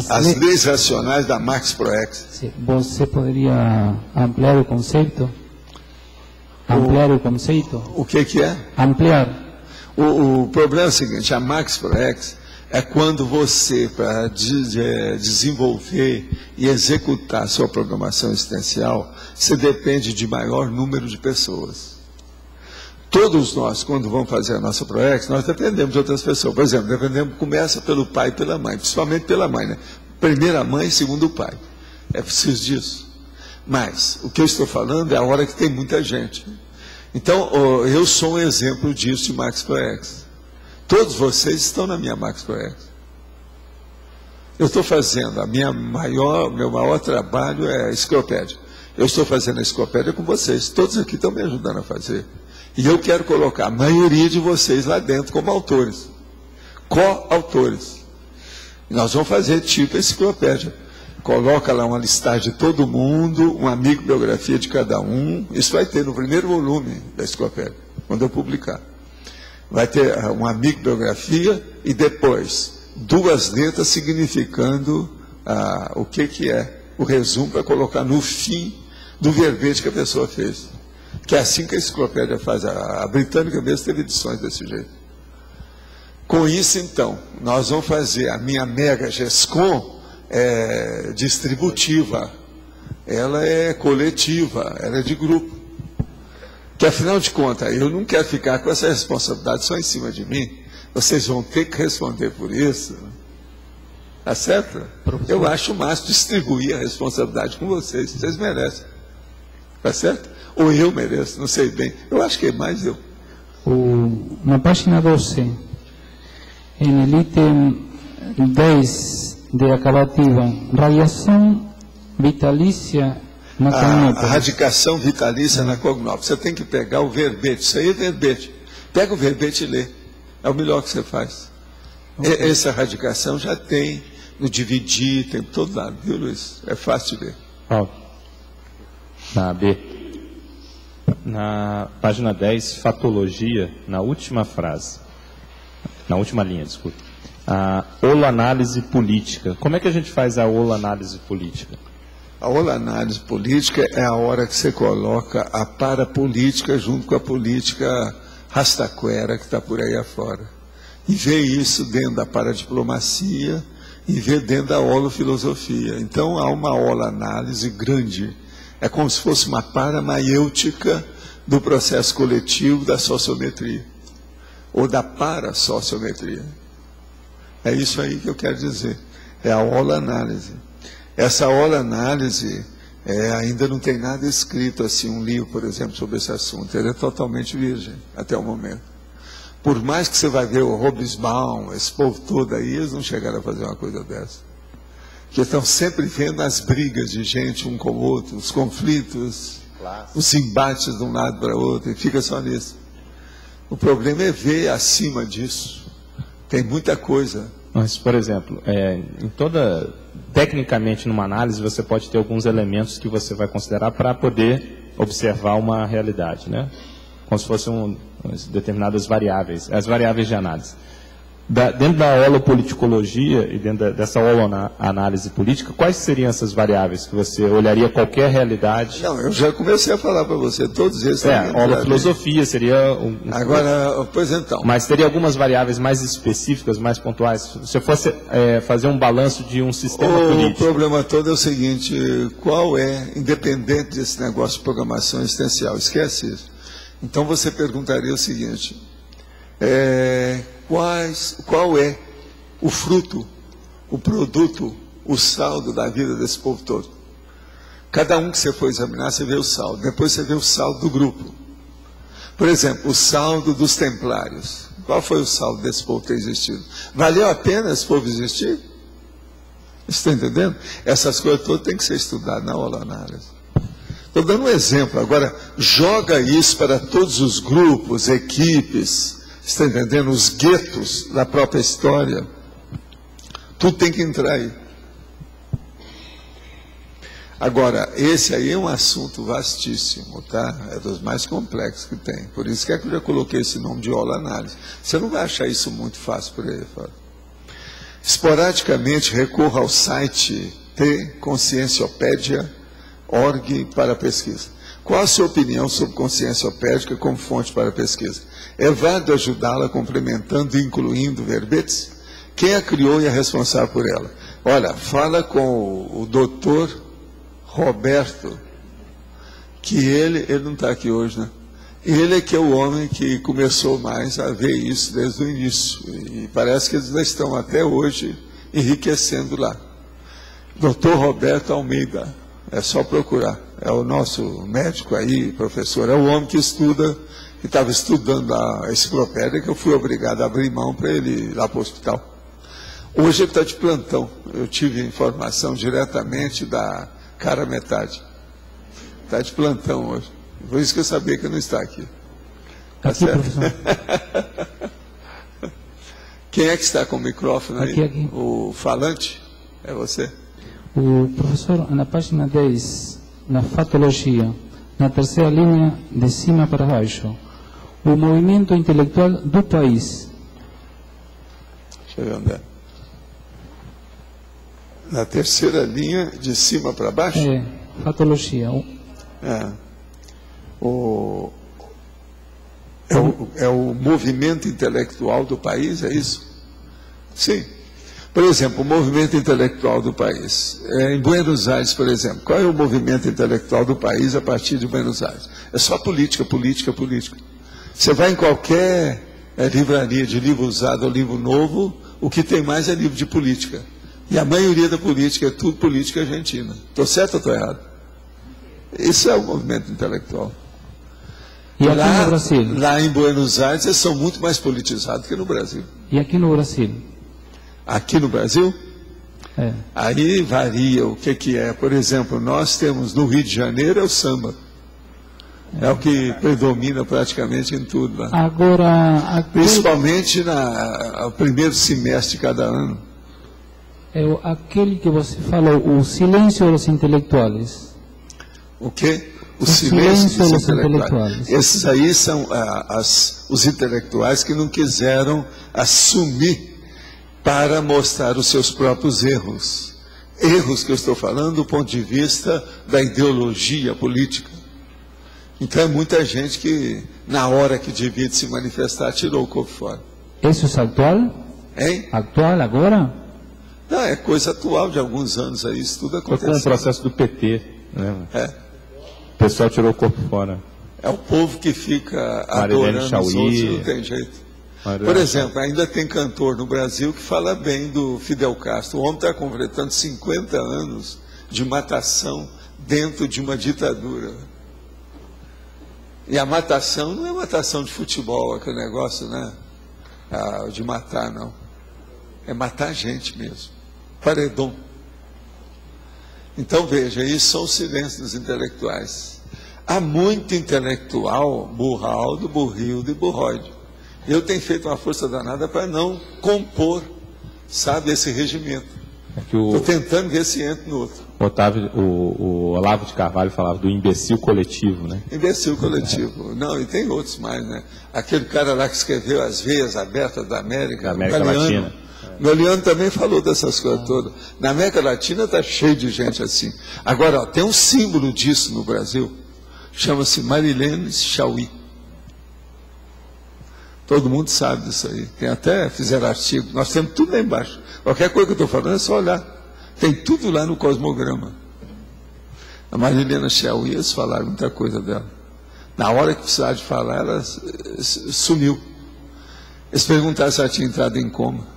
as leis racionais da Max Proex. Sim. Você poderia ampliar o conceito? Ampliar o conceito? O que é? Ampliar. O problema é o seguinte, a Max Proex é quando você, para desenvolver e executar sua programação existencial, você depende de maior número de pessoas. Todos nós, quando vamos fazer a nossa Proex, nós dependemos de outras pessoas. Por exemplo, começa pelo pai e pela mãe, principalmente pela mãe, né? Primeira mãe, segundo o pai. É preciso disso. Mas o que eu estou falando é a hora que tem muita gente. Então, eu sou um exemplo disso de Max ProEx. Todos vocês estão na minha Max ProEx. Eu estou fazendo, meu maior trabalho é a enciclopédia. Eu estou fazendo a enciclopédia com vocês. Todos aqui estão me ajudando a fazer. E eu quero colocar a maioria de vocês lá dentro como autores. Co-autores. Nós vamos fazer tipo enciclopédia. Coloca lá uma listagem de todo mundo, uma microbiografia de cada um. Isso vai ter no primeiro volume da enciclopédia, quando eu publicar. Vai ter uma microbiografia e depois 2 letras significando o que é o resumo para colocar no fim do verbete que a pessoa fez. Que é assim que a enciclopédia faz. A britânica mesmo teve edições desse jeito. Com isso, então, nós vamos fazer a minha Mega GESCOM distributiva, ela é coletiva, ela é de grupo. Que afinal de contas, eu não quero ficar com essa responsabilidade só em cima de mim. Vocês vão ter que responder por isso. Tá certo? Professor. Eu acho o máximo distribuir a responsabilidade com vocês. Vocês merecem. Tá certo? Ou eu mereço, não sei bem. Eu acho que é mais eu. Na página 12, em item 10 de acabativa, radiação vitalícia na cognópolis. A radicação vitalícia na cognópolis. Você tem que pegar o verbete. Isso aí é verbete. Pega o verbete e lê. É o melhor que você faz. Okay. Essa radicação já tem no dividir, tem todo lado, viu, Luiz? É fácil de ler. Na B. Na página 10, fatologia, na última frase. Na última linha, desculpe. A holoanálise política. Como é que a gente faz a holoanálise política? A holoanálise política é a hora que você coloca a parapolítica junto com a política rastaquera que está por aí afora. E vê isso dentro da paradiplomacia e vê dentro da holofilosofia. Então há uma holoanálise grande. É como se fosse uma paramaiêutica do processo coletivo da sociometria. Ou da parasociometria. É isso aí que eu quero dizer. É a holoanálise. Essa holoanálise ainda não tem nada escrito assim, um livro, por exemplo, sobre esse assunto. Ele é totalmente virgem, até o momento. Por mais que você vai ver o Hobsbawm, esse povo todo aí, eles não chegaram a fazer uma coisa dessa. Porque estão sempre vendo as brigas de gente um com o outro, os conflitos, os embates de um lado para o outro, e fica só nisso. O problema é ver acima disso. Tem muita coisa. Mas, por exemplo, tecnicamente, numa análise, você pode ter alguns elementos que você vai considerar para poder observar uma realidade, né? Como se fossem determinadas variáveis, as variáveis de análise. Dentro da holopoliticologia e dentro dessa holoanálise política, quais seriam essas variáveis que você olharia qualquer realidade? Não, eu já comecei a falar para você, todos esses. Holofilosofia seria Agora, pois então. Mas teria algumas variáveis mais específicas, mais pontuais? Se você fosse fazer um balanço de um sistema político. O problema todo é o seguinte, qual é, independente desse negócio de programação existencial, esquece isso. Então você perguntaria o seguinte, qual é o fruto, o produto, o saldo da vida desse povo todo? Cada um que você for examinar, você vê o saldo. Depois você vê o saldo do grupo. Por exemplo, o saldo dos templários. Qual foi o saldo desse povo ter existido? Valeu a pena esse povo existir? Você está entendendo? Essas coisas todas têm que ser estudadas na holoanálise. Estou dando um exemplo. Agora, joga isso para todos os grupos, equipes, está entendendo? Os guetos da própria história. Tudo tem que entrar aí. Agora, esse aí é um assunto vastíssimo, tá? É dos mais complexos que tem. Por isso que eu já coloquei esse nome de holoanálise. Você não vai achar isso muito fácil por aí fora. Esporadicamente, recorra ao site tconscienciopédia.org para pesquisa. Qual a sua opinião sobre consciência opédica como fonte para pesquisa? É válido ajudá-la complementando e incluindo verbetes? Quem a criou e é responsável por ela? Olha, fala com o doutor Roberto, que ele não está aqui hoje, né? Ele é que é o homem que começou mais a ver isso desde o início. E parece que eles já estão até hoje enriquecendo lá. Dr. Roberto Almeida, é só procurar. É o nosso médico aí, professor, é o homem que estuda, que estava estudando a enciclopédia, que eu fui obrigado a abrir mão para ele ir lá para o hospital. Hoje ele está de plantão. Eu tive informação diretamente da cara metade. Está de plantão hoje. Por isso que eu sabia que não está aqui. Tá aqui, certo? professor. Quem é que está com o microfone aí? Aqui. O falante? É você? O professor, na página 10, na fatologia, na terceira linha, de cima para baixo, o movimento intelectual do país. Deixa eu ver onde é. Na terceira linha, de cima para baixo? É, fatologia. É o movimento intelectual do país, é isso? Sim. Por exemplo, o movimento intelectual do país. Em Buenos Aires, por exemplo, qual é o movimento intelectual do país a partir de Buenos Aires? É só política, política, política. Você vai em qualquer livraria de livro usado ou livro novo, o que tem mais é livro de política. E a maioria da política é tudo política argentina. Estou certo ou estou errado? Isso é o movimento intelectual. E aqui no Brasil? Lá em Buenos Aires, eles são muito mais politizados que no Brasil. E aqui no Brasil? Aqui no Brasil? É. Aí varia o que é. Por exemplo, nós temos no Rio de Janeiro é o samba. É o que predomina praticamente em tudo lá. Agora, principalmente no primeiro semestre de cada ano. É aquele que você falou, o silêncio dos intelectuais. O quê? O silêncio dos intelectuais. Esses aí são os intelectuais que não quiseram assumir para mostrar os seus próprios erros. Erros que eu estou falando do ponto de vista da ideologia política. Então é muita gente que, na hora que devia se manifestar, tirou o corpo fora. Isso é atual? Hein? Atual agora? Não, é coisa atual de alguns anos aí, isso tudo aconteceu. Foi com o processo do PT, né? O pessoal tirou o corpo fora. É o povo que fica adorando os outros, não tem jeito. Por exemplo, ainda tem cantor no Brasil que fala bem do Fidel Castro. O homem está completando 50 anos de matação dentro de uma ditadura. E a matação não é matação de futebol, aquele negócio, né? De matar, não. É matar gente mesmo. Paredão. Então, veja, isso são os silêncios dos intelectuais. Há muito intelectual burraldo, burrildo e burroide. Eu tenho feito uma força danada para não compor, sabe, esse regimento. Estou tentando ver se entra no outro. O Olavo de Carvalho falava do imbecil coletivo, né? Imbecil coletivo. Não, e tem outros mais, né? Aquele cara lá que escreveu As Veias Abertas da América, Latina. Galeano também falou dessas coisas todas. Na América Latina está cheio de gente assim. Agora, ó, tem um símbolo disso no Brasil, chama-se Marilene Chauí. Todo mundo sabe disso aí. Tem até, fizeram artigo. Nós temos tudo lá embaixo. Qualquer coisa que eu estou falando é só olhar. Tem tudo lá no Cosmograma. A Marilene Chauí, eles falaram muita coisa dela. Na hora que precisaram de falar, ela sumiu. Eles perguntaram se ela tinha entrado em coma.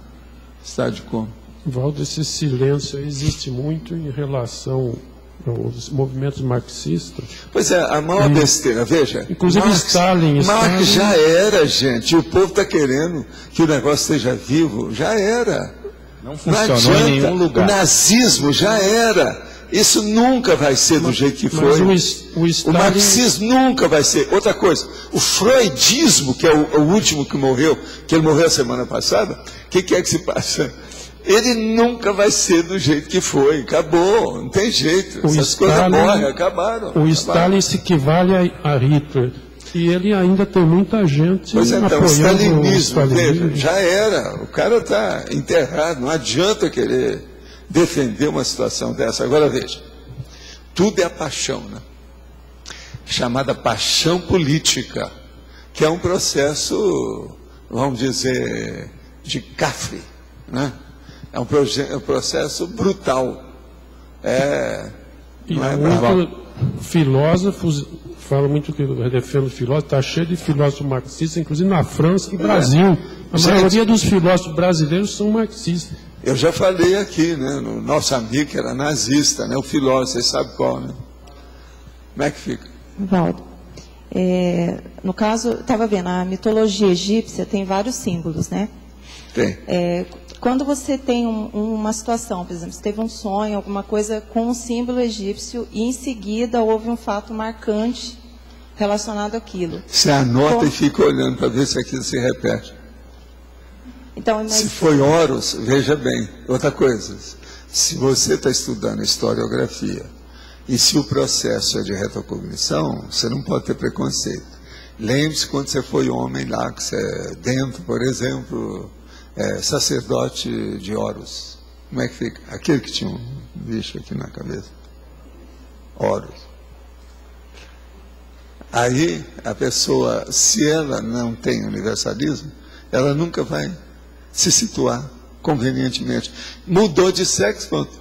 Estado de coma. Valdo, esse silêncio existe muito em relação aos movimentos marxistas. Pois é, a maior besteira, veja. Inclusive Stalin. Marx já era, gente. O povo está querendo que o negócio esteja vivo. Já era. Não funcionou em nenhum lugar. O nazismo já era. Isso nunca vai ser do jeito que foi. O marxismo nunca vai ser. Outra coisa, o freudismo, que é o último que morreu, que ele morreu a semana passada, o que é que se passa? Ele nunca vai ser do jeito que foi. Acabou, não tem jeito. Essas coisas morrem, acabaram. Stalin se equivale a Hitler. E ele ainda tem muita gente pois então, apoiando stalinismo, o stalinismo. Veja, já era. O cara está enterrado. Não adianta querer defender uma situação dessa. Agora veja, tudo é a paixão, né? Chamada paixão política, que é um processo, vamos dizer, de cafre, né? É um processo brutal. Filósofos, falo muito que eu defendo filósofos, está cheio de filósofos marxistas, inclusive na França e no Brasil. A maioria dos filósofos brasileiros são marxistas. Eu já falei aqui, né, no nosso amigo que era nazista, né, o filósofo, vocês sabem qual, né? Como é que fica? Valdo, no caso, estava vendo, a mitologia egípcia tem vários símbolos, né? Tem. Quando você tem uma situação, por exemplo, você teve um sonho, alguma coisa com um símbolo egípcio, e em seguida houve um fato marcante relacionado àquilo. Você anota e fica olhando para ver se aquilo se repete. Então, mas... Se foi Horus, veja bem. Outra coisa, se você está estudando historiografia, e se o processo é de retrocognição, você não pode ter preconceito. Lembre-se quando você foi homem lá, que você dentro, por exemplo, sacerdote de Horus. Como é que fica? Aquele que tinha um bicho aqui na cabeça. Horus. Aí, a pessoa, se ela não tem universalismo, ela nunca vai se situar convenientemente. Mudou de sexo, pronto.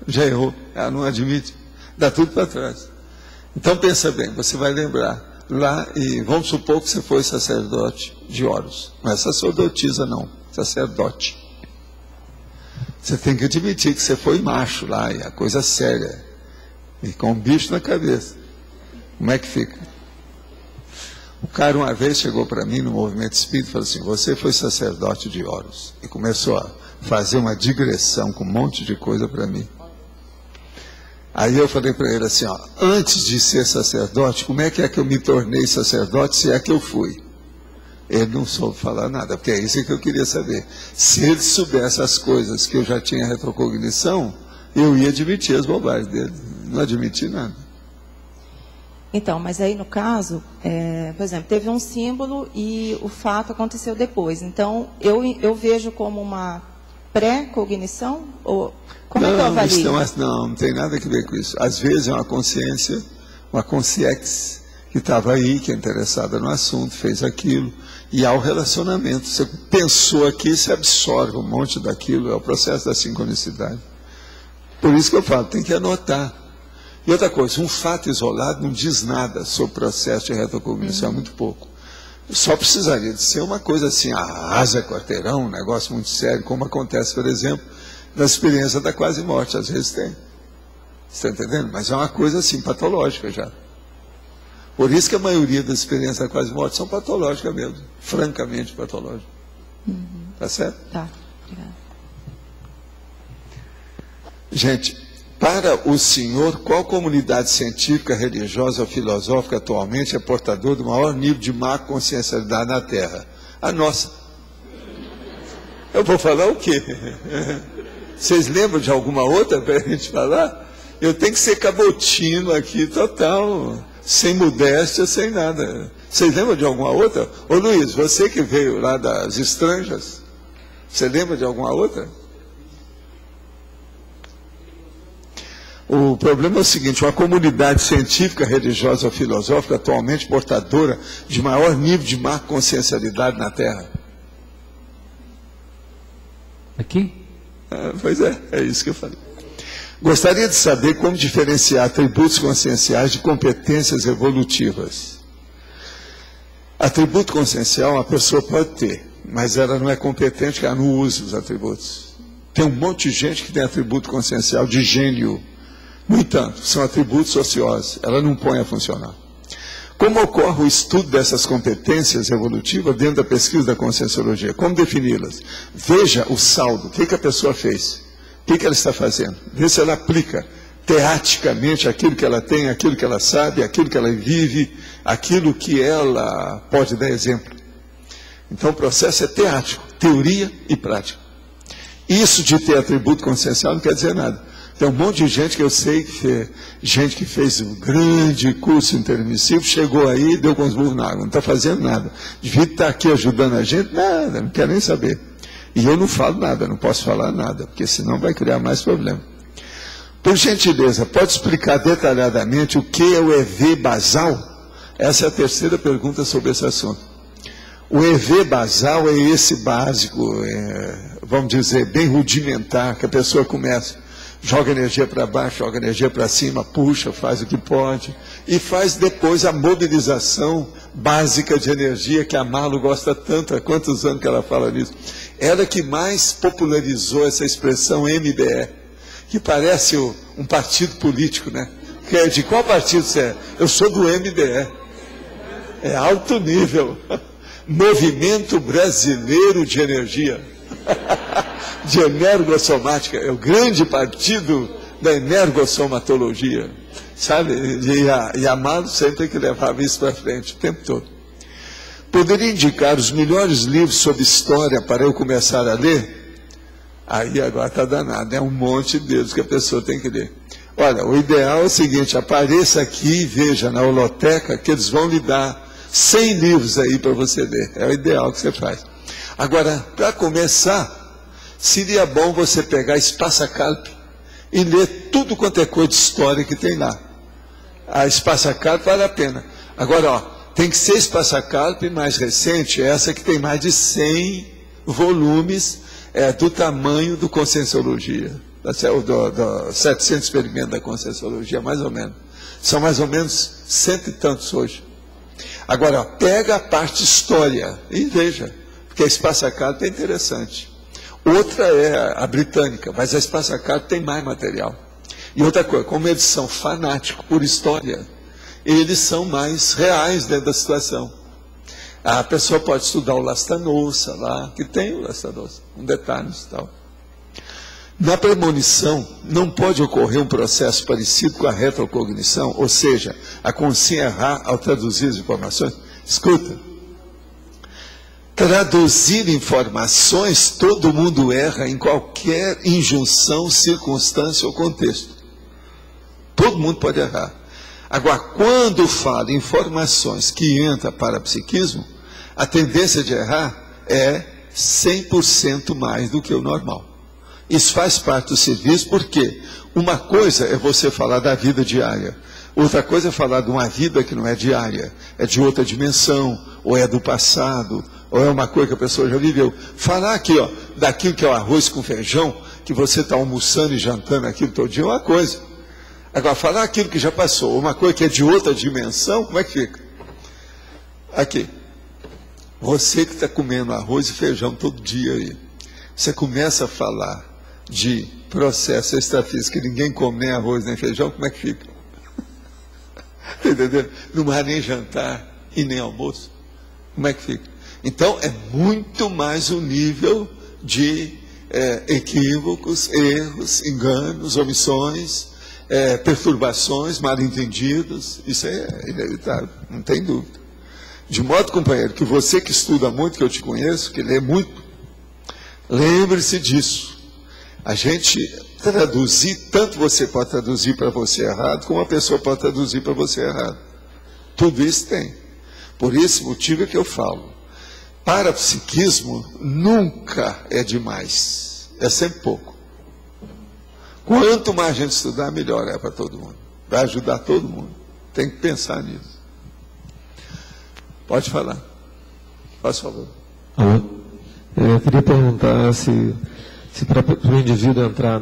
Já errou, ela não admite, dá tudo para trás. Então pensa bem, você vai lembrar lá, e vamos supor que você foi sacerdote de Horus. Não é sacerdotisa não, sacerdote. Você tem que admitir que você foi macho lá, e a coisa séria, e com um bicho na cabeça. Como é que fica? O cara uma vez chegou para mim no movimento espírita e falou assim, você foi sacerdote de Horus. E começou a fazer uma digressão com um monte de coisa para mim. Aí eu falei para ele assim, ó, antes de ser sacerdote, como é que eu me tornei sacerdote, se é que eu fui? Ele não soube falar nada, porque é isso que eu queria saber. Se ele soubesse as coisas que eu já tinha retrocognição, eu ia admitir as bobagens dele. Não admiti nada. Então, mas aí no caso, por exemplo, teve um símbolo e o fato aconteceu depois. Então, eu vejo como uma pré-cognição? Ou como é que eu avalio? Não tem nada a ver com isso. Às vezes é uma consciência, uma consciência que estava aí, que é interessada no assunto, fez aquilo, e há o relacionamento. Você pensou aqui, você absorve um monte daquilo, é o processo da sincronicidade. Por isso que eu falo, tem que anotar. E outra coisa, um fato isolado não diz nada sobre o processo de retrocognição, muito pouco. Só precisaria de ser uma coisa assim, asa quarteirão, um negócio muito sério, como acontece, por exemplo, na experiência da quase morte, às vezes tem. Você está entendendo? Mas é uma coisa assim, patológica já. Por isso que a maioria das experiências da quase morte são patológicas mesmo, francamente patológicas. Tá certo? Tá, obrigada. Gente, para o senhor, qual comunidade científica, religiosa ou filosófica atualmente é portador do maior nível de macroconsciencialidade na Terra? A nossa. Eu vou falar o quê? Vocês lembram de alguma outra para a gente falar? Eu tenho que ser cabotino aqui, total, sem modéstia, sem nada. Vocês lembram de alguma outra? Ô Luiz, você que veio lá das Estranjas, você lembra de alguma outra? O problema é o seguinte, uma comunidade científica, religiosa ou filosófica atualmente portadora de maior nível de macroconsciencialidade na Terra. Aqui? Pois é isso que eu falei. Gostaria de saber como diferenciar atributos conscienciais de competências evolutivas. Atributo consciencial a pessoa pode ter, mas ela não é competente, porque ela não usa os atributos. Tem um monte de gente que tem atributo consciencial de gênio. No entanto, são atributos ociosos, ela não põe a funcionar. Como ocorre o estudo dessas competências evolutivas dentro da pesquisa da conscienciologia? Como defini-las? Veja o saldo, o que a pessoa fez, o que ela está fazendo. Vê se ela aplica teaticamente aquilo que ela tem, aquilo que ela sabe, aquilo que ela vive, aquilo que ela pode dar exemplo. Então o processo é teático, teoria e prática. Isso de ter atributo consciencial não quer dizer nada. Tem um monte de gente que eu sei, gente que fez um grande curso intermissivo, chegou aí e deu com os burros na água, não está fazendo nada. Devia estar aqui ajudando a gente, nada, não quer nem saber. E eu não falo nada, não posso falar nada, porque senão vai criar mais problema. Por gentileza, pode explicar detalhadamente o que é o EV basal? Essa é a terceira pergunta sobre esse assunto. O EV basal é esse básico, vamos dizer, bem rudimentar, que a pessoa começa. joga energia para baixo, joga energia para cima, puxa, faz o que pode, e faz depois a mobilização básica de energia, que a Malu gosta tanto, há quantos anos que ela fala nisso. Ela que mais popularizou essa expressão MBE, que parece um partido político, né? De qual partido você é? Eu sou do MBE. É alto nível. Movimento Brasileiro de Energia. De energossomática. É o grande partido da energossomatologia. Sabe? E a Malu sempre que levava isso para frente, o tempo todo. Poderia indicar os melhores livros sobre história para eu começar a ler? Aí agora está danado. É um monte deles que a pessoa tem que ler. Olha, o ideal é o seguinte, apareça aqui e veja na holoteca que eles vão lhe dar 100 livros aí para você ler. É o ideal que você faz. Agora, para começar, seria bom você pegar Spassa Carpi e ler tudo quanto é coisa de história que tem lá. A Spassa Carpi vale a pena. Agora, ó, tem que ser Spassa Carpi mais recente, essa que tem mais de 100 volumes, do tamanho do Conscienciologia. Do 700 experimentos da Conscienciologia, mais ou menos. São mais ou menos 100 e tantos hoje. Agora, pega a parte história e veja, porque a Spassa Carpi é interessante. Outra é a britânica, mas a Spassa Carpi tem mais material. E outra coisa, como eles são fanáticos por história, eles são mais reais dentro da situação. A pessoa pode estudar o Lastanossa lá, que tem o Lastanossa, com detalhes e tal. Na premonição, não pode ocorrer um processo parecido com a retrocognição, ou seja, a consciência errar ao traduzir as informações? Escuta, traduzir informações, todo mundo erra em qualquer injunção, circunstância ou contexto. Todo mundo pode errar. Agora, quando fala informações que entram para psiquismo, a tendência de errar é 100% mais do que o normal. Isso faz parte do serviço, porque uma coisa é você falar da vida diária, outra coisa é falar de uma vida que não é diária, é de outra dimensão, ou é do passado, ou é uma coisa que a pessoa já viveu. Falar aqui, ó, daquilo que é o arroz com feijão, que você está almoçando e jantando aquilo todo dia, é uma coisa. Agora, falar aquilo que já passou, uma coisa que é de outra dimensão, como é que fica? Aqui, você que está comendo arroz e feijão todo dia aí, você começa a falar de processo extrafísico, que ninguém come nem arroz nem feijão, como é que fica? Entendeu? Não há nem jantar e nem almoço. Como é que fica? Então, é muito mais um nível de equívocos, erros, enganos, omissões, perturbações, mal-entendidos. Isso é inevitável, não tem dúvida. De modo, companheiro, que você que estuda muito, que eu te conheço, que lê muito, lembre-se disso. A gente traduzir, tanto você pode traduzir para você errado, como a pessoa pode traduzir para você errado. Tudo isso tem. Por esse motivo é que eu falo. Parapsiquismo nunca é demais. É sempre pouco. Quanto mais a gente estudar, melhor é para todo mundo. Vai ajudar todo mundo. Tem que pensar nisso. Pode falar. Faz favor. Alô? Eu queria perguntar se para o indivíduo entrar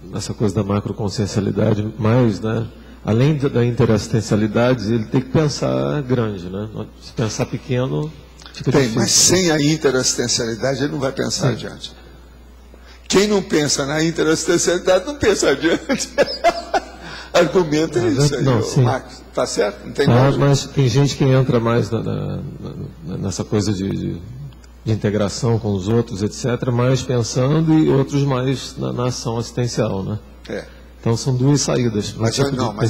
nessa coisa da macroconsciencialidade, mais, né, além da interassistencialidade, ele tem que pensar grande, né? Se pensar pequeno, fica difícil. Mas sem a interassistencialidade, ele não vai pensar adiante. Quem não pensa na interassistencialidade, não pensa adiante. Argumento é isso aí, não, sim. Marcos. Tá certo? Não tem mas tem gente que entra mais nessa coisa de integração com os outros, etc., mais pensando, e outros mais na ação assistencial, né? Então são duas saídas. Mas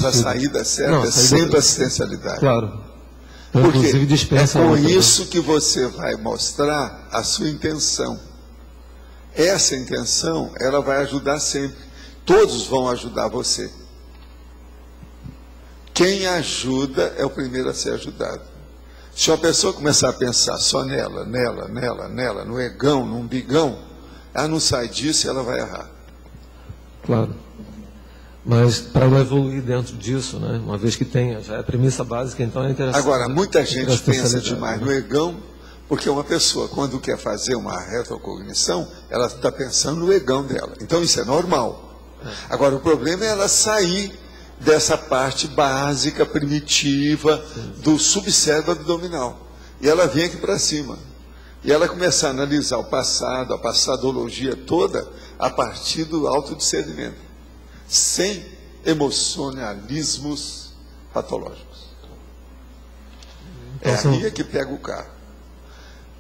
a saída certa é sempre a assistencialidade. Claro. Porque inclusive dispensa com isso que você vai mostrar a sua intenção. Essa intenção, ela vai ajudar sempre. Todos vão ajudar você. Quem ajuda é o primeiro a ser ajudado. Se a pessoa começar a pensar só nela, no egão, no umbigão, ela não sai disso e ela vai errar. Claro. Mas para ela evoluir dentro disso, né, uma vez que tenha, já é a premissa básica, então é interessante. Agora, muita gente pensa demais no egão, porque uma pessoa, quando quer fazer uma retrocognição, ela está pensando no egão dela. Então isso é normal. Agora, o problema é ela sair dessa parte básica, primitiva, do subcérebro abdominal. E ela vem aqui para cima. E ela começar a analisar o passado, a passadologia toda, a partir do autodiscernimento, sem emocionalismos patológicos. É aí que pega o carro.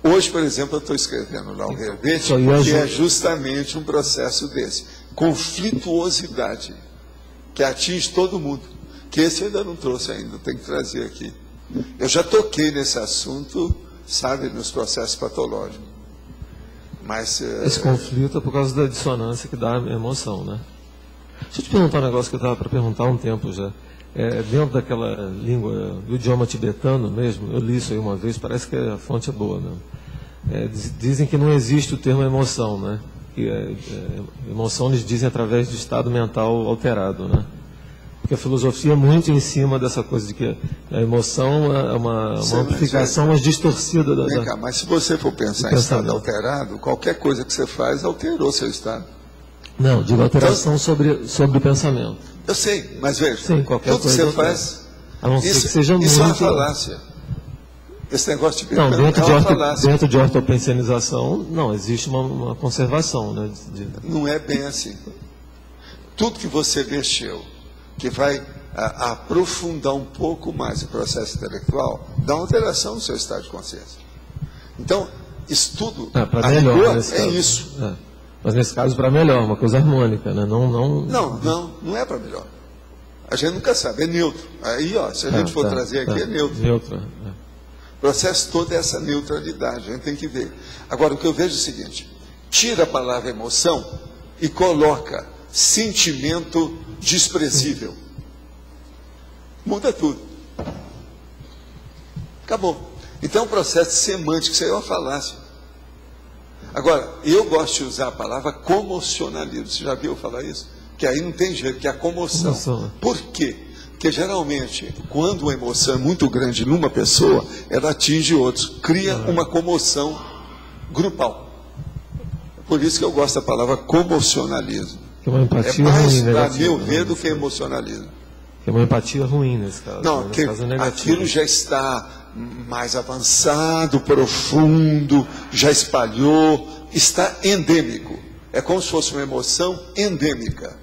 Hoje, por exemplo, eu estou escrevendo lá um verbete, que é justamente um processo desse. Conflituosidade, que atinge todo mundo. Que esse eu ainda não trouxe ainda, tem que trazer aqui. Eu já toquei nesse assunto, sabe, nos processos patológicos. Mas, esse conflito é por causa da dissonância que dá a emoção, né? Deixa eu te perguntar um negócio que eu estava para perguntar há um tempo já. Dentro daquela língua, do idioma tibetano mesmo, eu li isso aí uma vez, parece que a fonte é boa mesmo. Dizem que não existe o termo emoção, né? Que emoção eles dizem através de estado mental alterado, né? Porque a filosofia é muito em cima dessa coisa de que a emoção é uma amplificação mais distorcida da... Vem cá, mas se você for pensar em estado alterado, qualquer coisa que você faz alterou seu estado. Não, digo alteração sobre o pensamento. Eu sei, mas veja, sim, qualquer tudo que você faz, a não ser que seja muito... Isso é uma falácia. Esse negócio de não, dentro de ortopensionização, não, existe uma conservação, né? Não é bem assim. Tudo que você mexeu, que vai aprofundar um pouco mais o processo intelectual, dá uma alteração no seu estado de consciência. Então, estudo, para melhor, isso. Mas nesse caso, para melhor, uma coisa harmônica, né? Não é para melhor. A gente nunca sabe, é neutro. Aí, ó, se a gente for trazer aqui, é neutro. O processo todo é essa neutralidade, a gente tem que ver. Agora, o que eu vejo é o seguinte: tira a palavra emoção e coloca sentimento desprezível. Muda tudo. Acabou. Então, o processo semântico, isso aí é uma falácia. Agora, eu gosto de usar a palavra comocionalismo. Você já viu falar isso? Que aí não tem jeito, que é a comoção. Por quê? Porque geralmente, quando uma emoção é muito grande numa pessoa, ela atinge outros, cria uma comoção grupal. Por isso que eu gosto da palavra comocionalismo. Que uma empatia é mais, ruim, para meu ver, do que emocionalismo. Que é uma empatia ruim nesse caso. Não, que aquilo já está mais avançado, profundo, já espalhou, está endêmico. É como se fosse uma emoção endêmica.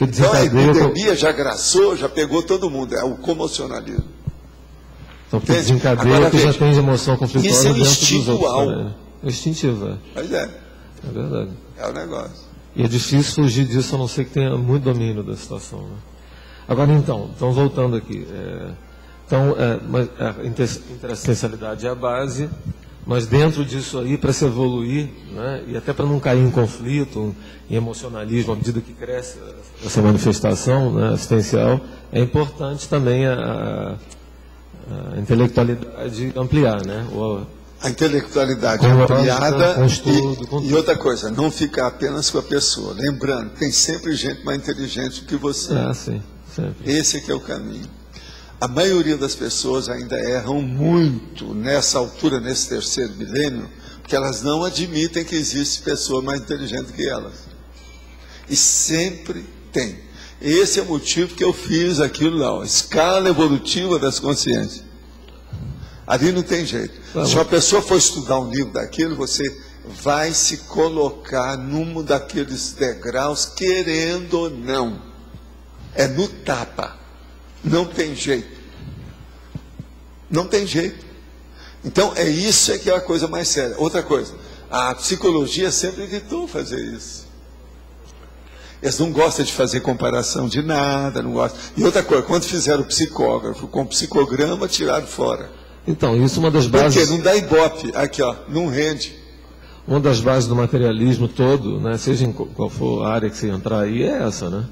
Então a epidemia já agraçou, já pegou todo mundo, é o comocionalismo. Então, porque desencadeia que já tem emoção conflituosa isso é dentro instintual. Dos outros, é instintivo, Pois é. É verdade. É o negócio. E é difícil fugir disso, a não ser que tenha muito domínio da situação. Né? Agora, então voltando aqui. Mas a interessencialidade é a base, mas dentro disso aí, para se evoluir, né, e até para não cair em conflito, em emocionalismo, à medida que cresce essa manifestação, né, assistencial, é importante também a intelectualidade ampliar, né? A intelectualidade ampliada e outra coisa, não ficar apenas com a pessoa. Lembrando, tem sempre gente mais inteligente do que você. Sim, sempre. Esse que é o caminho. A maioria das pessoas ainda erram muito nessa altura, nesse terceiro milênio, porque elas não admitem que existe pessoa mais inteligente que elas. E sempre tem. Esse é o motivo que eu fiz aquilo lá, a escala evolutiva das consciências. Ali não tem jeito. Se uma pessoa for estudar um livro daquilo, você vai se colocar num daqueles degraus, querendo ou não. É no tapa. Não tem jeito. Não tem jeito. Então, isso que é a coisa mais séria. Outra coisa, a psicologia sempre evitou fazer isso. Eles não gostam de fazer comparação de nada, não gostam. E outra coisa, quando fizeram o psicógrafo com psicograma, tiraram fora. Então, isso é uma das bases... Porque não dá ibope. Aqui, ó, não rende. Uma das bases do materialismo todo, né, seja em qual for a área que você entrar aí, é essa, né?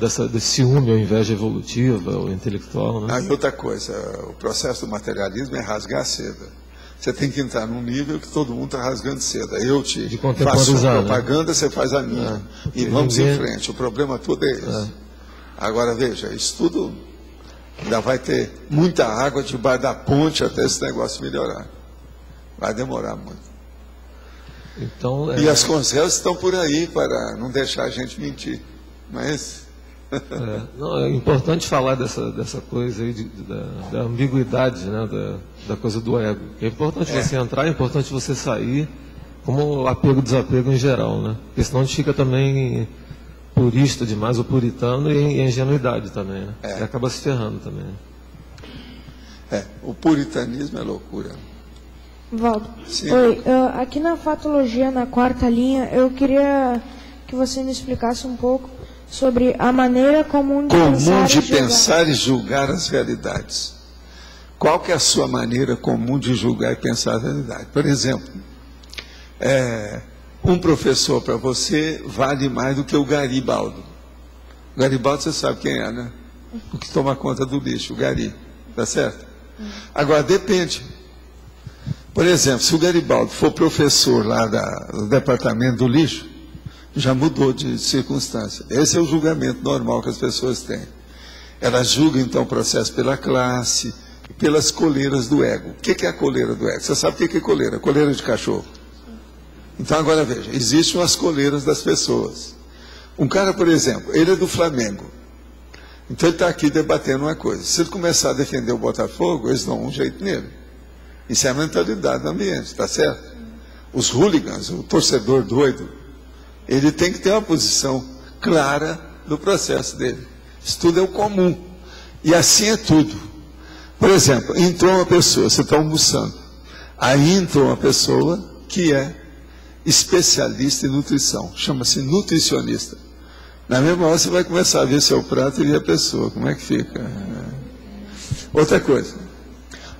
Desse ciúme ou inveja evolutiva ou intelectual, né? E outra coisa, o processo do materialismo é rasgar a seda. Você tem que entrar num nível que todo mundo está rasgando seda. Eu te faço a propaganda, né? Você faz a minha. E vamos em frente. O problema todo é esse. Agora, veja, isso tudo ainda vai ter muita água debaixo da ponte até esse negócio melhorar. Vai demorar muito. Então, E as conselhas estão por aí para não deixar a gente mentir. Mas... não, é importante falar dessa coisa aí, da ambiguidade, né, da coisa do ego. É importante você entrar, é importante você sair, como apego e desapego em geral, né? Porque senão a gente fica também purista demais, ou puritano, e ingenuidade também, né? E acaba se ferrando também. O puritanismo é loucura. Valdo, Sim. Oi, aqui na fatologia, na 4ª linha, eu queria que você me explicasse um pouco sobre a maneira comum de pensar e julgar as realidades. Qual que é a sua maneira comum de julgar e pensar a realidade? Por exemplo, um professor para você vale mais do que o Garibaldo. O Garibaldo você sabe quem é, né? O que toma conta do lixo, o Gari, tá certo? Agora, depende. Por exemplo, se o Garibaldo for professor lá do departamento do lixo, já mudou de circunstância. Esse é o julgamento normal que as pessoas têm. Elas julgam, então, o processo pela classe, pelas coleiras do ego. O que é a coleira do ego? Você sabe o que é coleira? Coleira de cachorro. Então, agora veja, existem as coleiras das pessoas. Um cara, por exemplo, ele é do Flamengo. Então, ele está aqui debatendo uma coisa. Se ele começar a defender o Botafogo, eles dão um jeito nele. Isso é a mentalidade do ambiente, está certo? Os hooligans, o torcedor doido, ele tem que ter uma posição clara do processo dele. Isso tudo é o comum. E assim é tudo. Por exemplo, entrou uma pessoa, você está almoçando. Aí entrou uma pessoa que é especialista em nutrição. Chama-se nutricionista. Na mesma hora você vai começar a ver seu prato e ver a pessoa. Como é que fica? Outra coisa.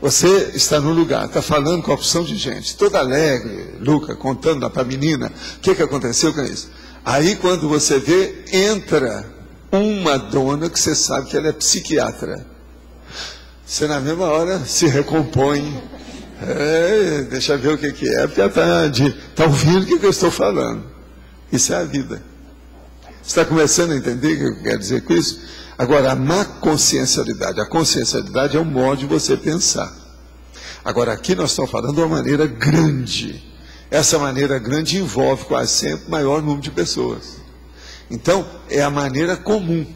Você está no lugar, está falando com a opção de gente, toda alegre, Luca, contando lá para a menina, o que aconteceu com isso? Aí, quando você vê, entra uma dona que você sabe que ela é psiquiatra. Você, na mesma hora, se recompõe. Deixa eu ver o que é, porque ela está ouvindo o que eu estou falando. Isso é a vida. Você está começando a entender o que eu quero dizer com isso? Agora, a má consciencialidade. A consciencialidade é um modo de você pensar. Agora, aqui nós estamos falando de uma maneira grande. Essa maneira grande envolve quase sempre o maior número de pessoas. Então, é a maneira comum.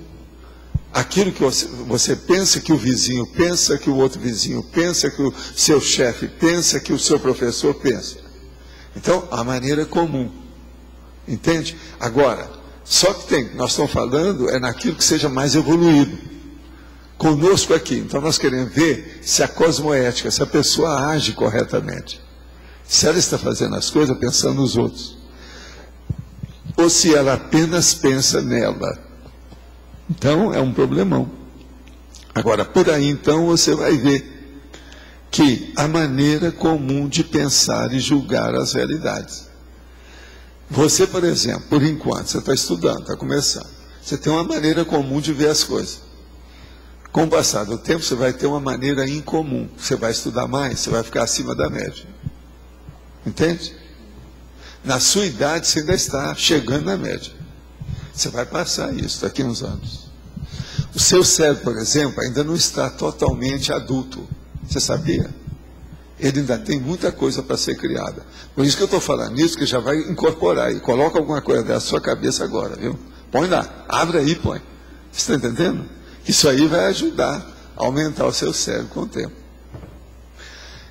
Aquilo que você pensa que o vizinho pensa, que o outro vizinho pensa, que o seu chefe pensa, que o seu professor pensa. Então, a maneira comum. Entende? Agora, só que nós estamos falando naquilo que seja mais evoluído. Conosco aqui. Então nós queremos ver se a cosmoética, se a pessoa age corretamente. Se ela está fazendo as coisas pensando nos outros. Ou se ela apenas pensa nela. Então é um problemão. Agora, por aí então você vai ver que a maneira comum de pensar e julgar as realidades. Você, por exemplo, por enquanto, você está estudando, está começando. Você tem uma maneira comum de ver as coisas. Com o passar do tempo, você vai ter uma maneira incomum. Você vai estudar mais, você vai ficar acima da média. Entende? Na sua idade, você ainda está chegando na média. Você vai passar isso daqui a uns anos. O seu cérebro, por exemplo, ainda não está totalmente adulto. Você sabia? Ele ainda tem muita coisa para ser criada. Por isso que eu estou falando nisso, que já vai incorporar. E coloca alguma coisa da sua cabeça agora, viu? Põe lá, abre aí e põe. Você está entendendo? Isso aí vai ajudar a aumentar o seu cérebro com o tempo.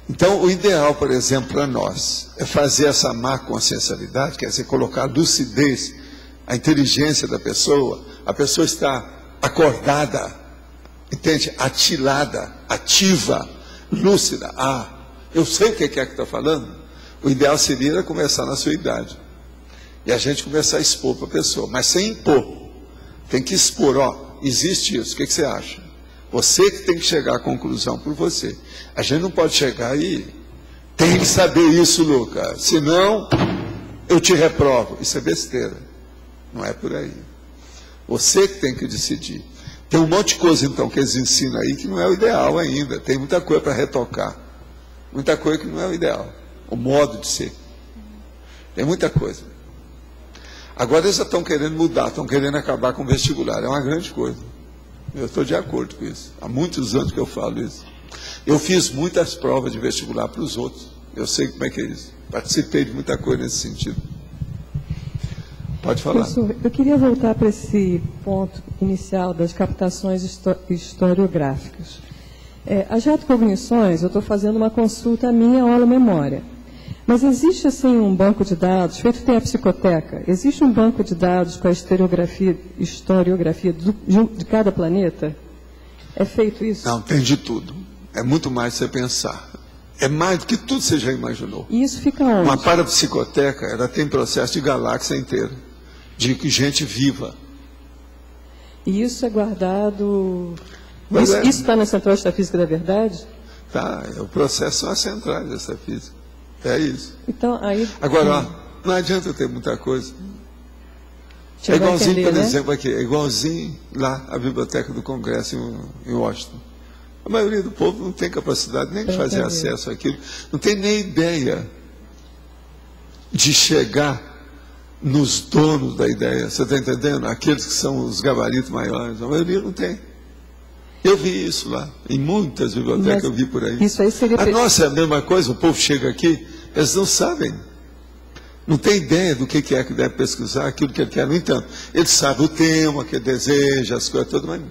Então, o ideal, por exemplo, para nós, é fazer essa má consciencialidade, quer dizer, colocar a lucidez, a inteligência da pessoa. A pessoa está acordada, entende? Atilada, ativa, lúcida. Eu sei o que é que está falando. O ideal seria começar na sua idade. E a gente começar a expor para a pessoa. Mas sem impor. Tem que expor, existe isso. O que você acha? Você que tem que chegar à conclusão por você. A gente não pode chegar e tem que saber isso, Lucas. Senão, eu te reprovo. Isso é besteira. Não é por aí. Você que tem que decidir. Tem um monte de coisa, então, que eles ensinam aí que não é o ideal ainda. Tem muita coisa para retocar. Muita coisa que não é o ideal. O modo de ser. Tem muita coisa. Agora eles já estão querendo mudar, estão querendo acabar com o vestibular. É uma grande coisa. Eu estou de acordo com isso. Há muitos anos que eu falo isso. Eu fiz muitas provas de vestibular para os outros. Eu sei como é que é isso. Participei de muita coisa nesse sentido. Pode falar. Professor, eu queria voltar para esse ponto inicial das captações historiográficas. As retrocognições, eu estou fazendo uma consulta minha holo-memória. Mas existe, assim, um banco de dados, feito tem a psicoteca, existe um banco de dados com a historiografia de cada planeta? É feito isso? Não, tem de tudo. É muito mais você pensar. É mais do que tudo você já imaginou. E isso fica onde? Uma parapsicoteca, ela tem processo de galáxia inteira, de gente viva. E isso é guardado... Isso está na Central Extrafísica da Verdade? Tá, o processo são as centrais dessa física. É isso. Então, aí... Agora, ó, não adianta ter muita coisa. É igualzinho, entender, por exemplo, aqui, é igualzinho lá a Biblioteca do Congresso em Washington. A maioria do povo não tem capacidade nem de fazer acesso àquilo, não tem nem ideia de chegar nos donos da ideia. Você está entendendo? Aqueles que são os gabaritos maiores, a maioria não tem. Eu vi isso lá, em muitas bibliotecas. Mas eu vi por aí. Isso aí seria... A nossa é a mesma coisa, o povo chega aqui, eles não sabem. Não tem ideia do que é que deve pesquisar, aquilo que ele quer. No entanto, ele sabe o tema, que ele deseja, as coisas todas,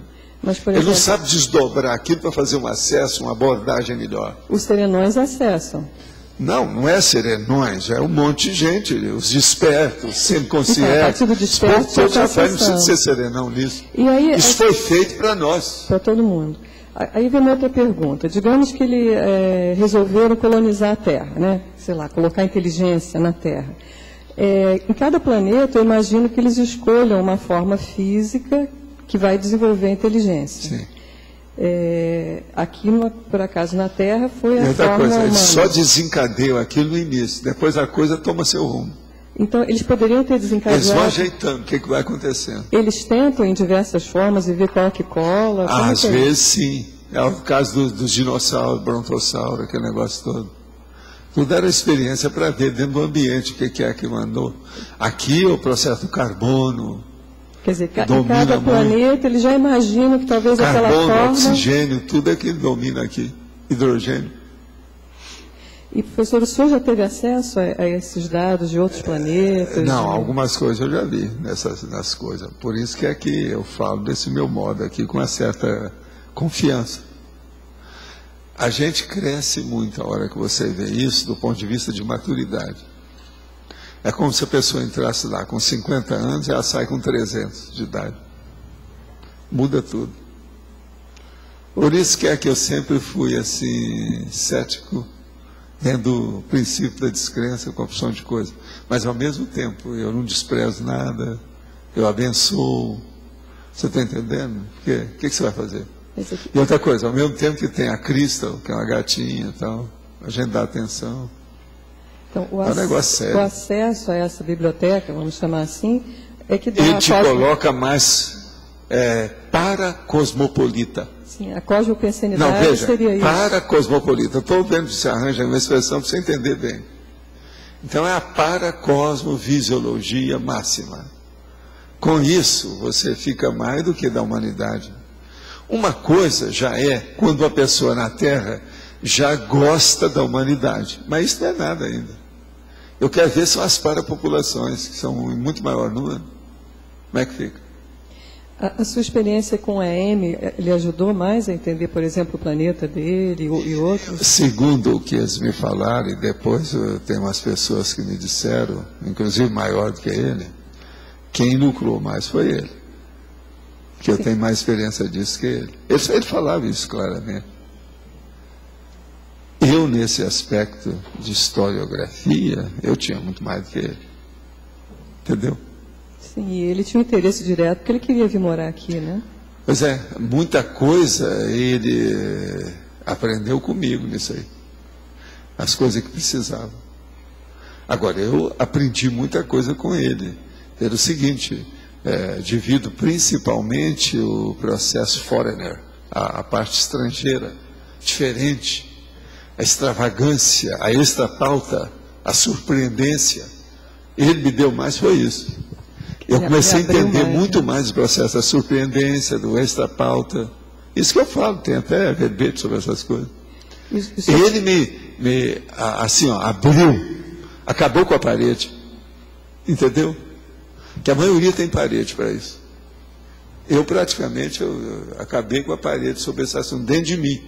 mas por exemplo, ele não sabe desdobrar aquilo para fazer um acesso, uma abordagem melhor. Os serenões acessam. Não é serenões, é um monte de gente, os despertos, semiconscientes. Então, a partir do desperto, não precisa ser serenão nisso. E aí, isso foi feito para nós. Para todo mundo. Aí vem outra pergunta. Digamos que eles resolveram colonizar a Terra, né? Sei lá, colocar inteligência na Terra. Em cada planeta, eu imagino que eles escolham uma forma física que vai desenvolver a inteligência. Sim. Aqui, por acaso, na Terra, foi a outra forma coisa, humana. eles só desencadeiam aquilo no início, depois a coisa toma seu rumo. Então, eles poderiam ter desencadeado... Eles vão ajeitando, o que vai acontecendo? Eles tentam, em diversas formas, e ver qual que cola? Às vezes, sim. É o caso dos dinossauros, brontossauro, aquele negócio todo. Tudo era experiência para ver dentro do ambiente o que é que mandou. Aqui, o processo do carbono... Quer dizer, em cada planeta, eles já imaginam que talvez aquela forma... Carbono, oxigênio, tudo é que domina aqui. Hidrogênio. E, professor, o senhor já teve acesso a esses dados de outros planetas? Não, algumas coisas eu já vi nas coisas. Por isso que aqui eu falo desse meu modo aqui com uma certa confiança. A gente cresce muito a hora que você vê isso do ponto de vista de maturidade. É como se a pessoa entrasse lá com 50 anos e ela sai com 300 de idade. Muda tudo. Por isso que eu sempre fui assim, cético, tendo o princípio da descrença com a opção de coisa. Mas ao mesmo tempo, eu não desprezo nada, eu abençoo. Você está entendendo? O que você vai fazer? E outra coisa, ao mesmo tempo que tem a Crystal, que é uma gatinha e tal, a gente dá atenção. Então, é um negócio sério. O acesso a essa biblioteca, vamos chamar assim, é que dá... Ele te coloca mais paracosmopolita. Sim, a cosmopensenidade seria isso. Paracosmopolita. Estou vendo se arranja uma expressão para você entender bem. Então, é a paracosmovisiologia máxima. Com isso, você fica mais do que da humanidade. Uma coisa já é quando a pessoa na Terra já gosta da humanidade, mas isso não é nada ainda. Eu quero ver são as parapopulações, que são em muito maior número. Como é que fica? A sua experiência com a EM, ele ajudou mais a entender, por exemplo, o planeta dele e outros? Segundo o que eles me falaram, e depois tem umas pessoas que me disseram, inclusive maior do que ele, quem lucrou mais foi ele. Que eu tenho mais experiência disso que ele. Ele falava isso claramente. Eu, nesse aspecto de historiografia, eu tinha muito mais do que ele. Entendeu? Sim, e ele tinha um interesse direto, porque ele queria vir morar aqui, né? Pois é, muita coisa ele aprendeu comigo nisso aí. As coisas que precisava. Agora, eu aprendi muita coisa com ele. Era o seguinte, divido principalmente o processo foreigner, a parte estrangeira, diferente. A extravagância, a extra-pauta, a surpreendência. Ele me deu mais, foi isso. Eu comecei a entender muito mais o processo da surpreendência, do extra-pauta. Isso que eu falo, tem até verbete sobre essas coisas. assim, ó, abriu, acabou com a parede. Entendeu? Que a maioria tem parede para isso. Eu praticamente acabei com a parede sobre esse assunto dentro de mim.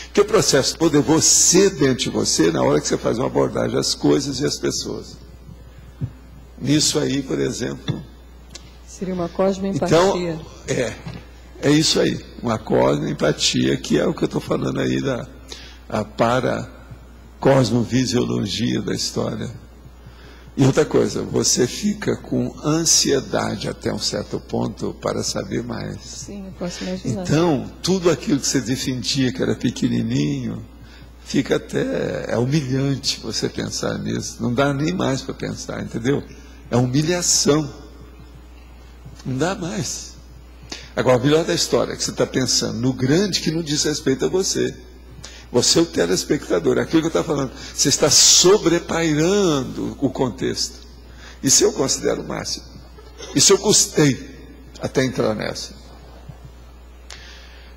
Porque o processo todo é você dentro de você na hora que você faz uma abordagem às coisas e às pessoas. Nisso aí, por exemplo... Seria uma cosmoempatia. Então, é isso aí. Uma cosmoempatia, que é o que eu estou falando aí da paracosmovisiologia da história. E outra coisa, você fica com ansiedade até um certo ponto para saber mais. Sim, eu posso imaginar. Então, tudo aquilo que você defendia que era pequenininho, fica até... É humilhante você pensar nisso. Não dá nem mais para pensar, entendeu? É humilhação. Não dá mais. Agora, o melhor da história é que você está pensando no grande que não diz respeito a você. Você é o telespectador, aquilo que eu estava falando. Você está sobrepairando o contexto. Isso eu considero o máximo. Isso eu custei até entrar nessa.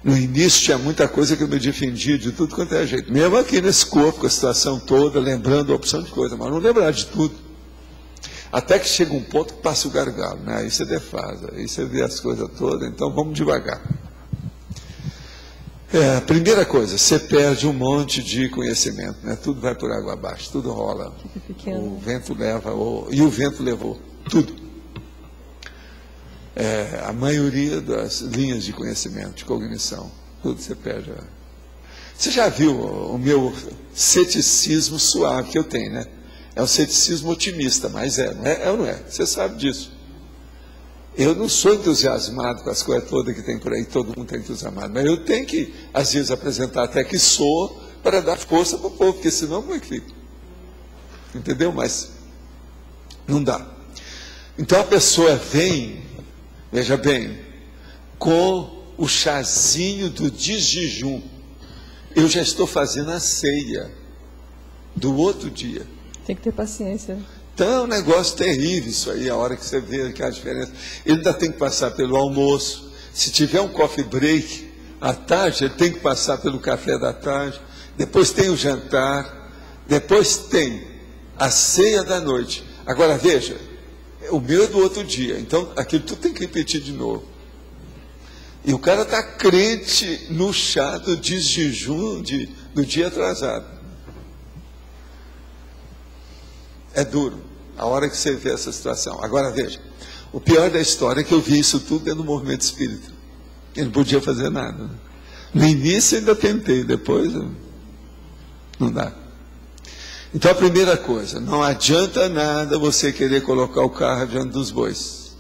No início tinha muita coisa que eu me defendia de tudo quanto é jeito. Mesmo aqui nesse corpo, com a situação toda, lembrando a opção de coisa, mas não lembrar de tudo. Até que chega um ponto que passa o gargalo, né? Aí você defasa, aí você vê as coisas todas, então vamos devagar. A primeira coisa, você perde um monte de conhecimento, né? Tudo vai por água abaixo, tudo rola. O vento leva, e o vento levou, tudo. A maioria das linhas de conhecimento, de cognição, tudo você perde. Você já viu o meu ceticismo suave que eu tenho, né? É um ceticismo otimista, mas não é ou não é? Você sabe disso. Eu não sou entusiasmado com as coisas todas que tem por aí, todo mundo está entusiasmado, mas eu tenho que, às vezes, apresentar até que sou, para dar força para o povo, porque senão como é que fica? Entendeu? Mas não dá. Então a pessoa vem, veja bem, com o chazinho do desjejum. Eu já estou fazendo a ceia do outro dia. Tem que ter paciência. Então é um negócio terrível isso aí, a hora que você vê que há diferença. Ele ainda tem que passar pelo almoço. Se tiver um coffee break à tarde, ele tem que passar pelo café da tarde. Depois tem o jantar. Depois tem a ceia da noite. Agora veja, o meu é do outro dia. Então aquilo tudo tem que repetir de novo. E o cara está crente no chá do desjejum do dia atrasado. É duro. A hora que você vê essa situação. Agora veja, o pior da história é que eu vi isso tudo dentro do movimento espírita. Eu não podia fazer nada. Né? No início ainda tentei, depois não dá. Então a primeira coisa, não adianta nada você querer colocar o carro diante dos bois.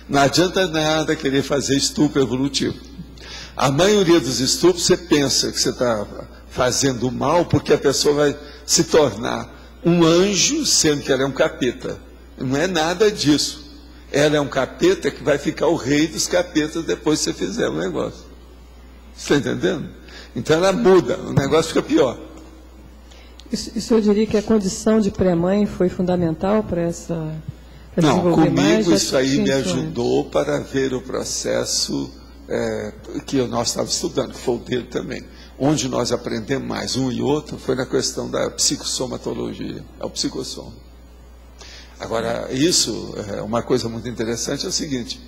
Não adianta nada querer fazer estupro evolutivo. A maioria dos estupros você pensa que você está fazendo mal porque a pessoa vai se tornar um anjo, sendo que ela é um capeta. Não é nada disso. Ela é um capeta que vai ficar o rei dos capetas depois que você fizer o negócio. Você está entendendo? Então ela muda, o negócio fica pior. Isso eu diria que a condição de pré-mãe foi fundamental para essa... Não, comigo isso aí me ajudou para ver o processo que nós estávamos estudando, que foi o dele também. Onde nós aprendemos mais um e outro foi na questão da psicossomatologia, é o psicossoma. Agora, isso é uma coisa muito interessante, é o seguinte,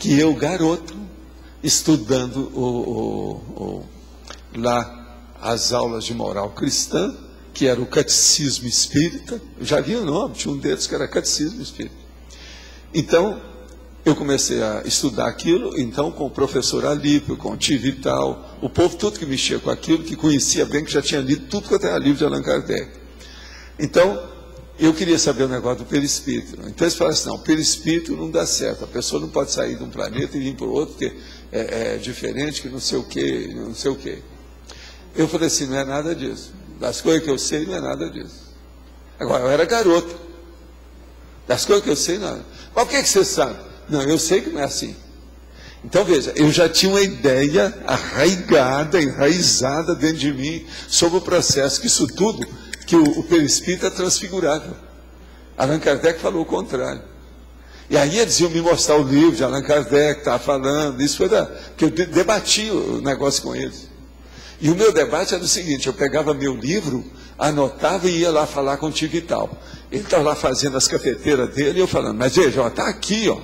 que eu, garoto, estudando lá as aulas de moral cristã, que era o catecismo espírita, eu já vi o nome, tinha um deles que era catecismo espírita. Então, eu comecei a estudar aquilo, então com o professor Alípio, com o tio Vital, o povo tudo que mexia com aquilo, que conhecia bem, que já tinha lido tudo quanto era livro de Allan Kardec. Então, eu queria saber o negócio do perispírito. Então eles falaram assim, não, o perispírito não dá certo, a pessoa não pode sair de um planeta e vir para o outro, porque é diferente, que não sei o quê, não sei o quê. Eu falei assim, não é nada disso. Das coisas que eu sei, não é nada disso. Agora, eu era garoto. Das coisas que eu sei, não. Mas o que você sabe? Não, eu sei que não é assim. Então, veja, eu já tinha uma ideia enraizada dentro de mim, sobre o processo, que isso tudo, que o perispírito é transfigurável. Allan Kardec falou o contrário. E aí eles iam me mostrar o livro de Allan Kardec, que estava falando, isso foi porque eu debati o negócio com eles. E o meu debate era o seguinte, eu pegava meu livro, anotava e ia lá falar contigo e tal. Ele estava lá fazendo as cafeteiras dele, e eu falando, mas veja, está aqui, ó.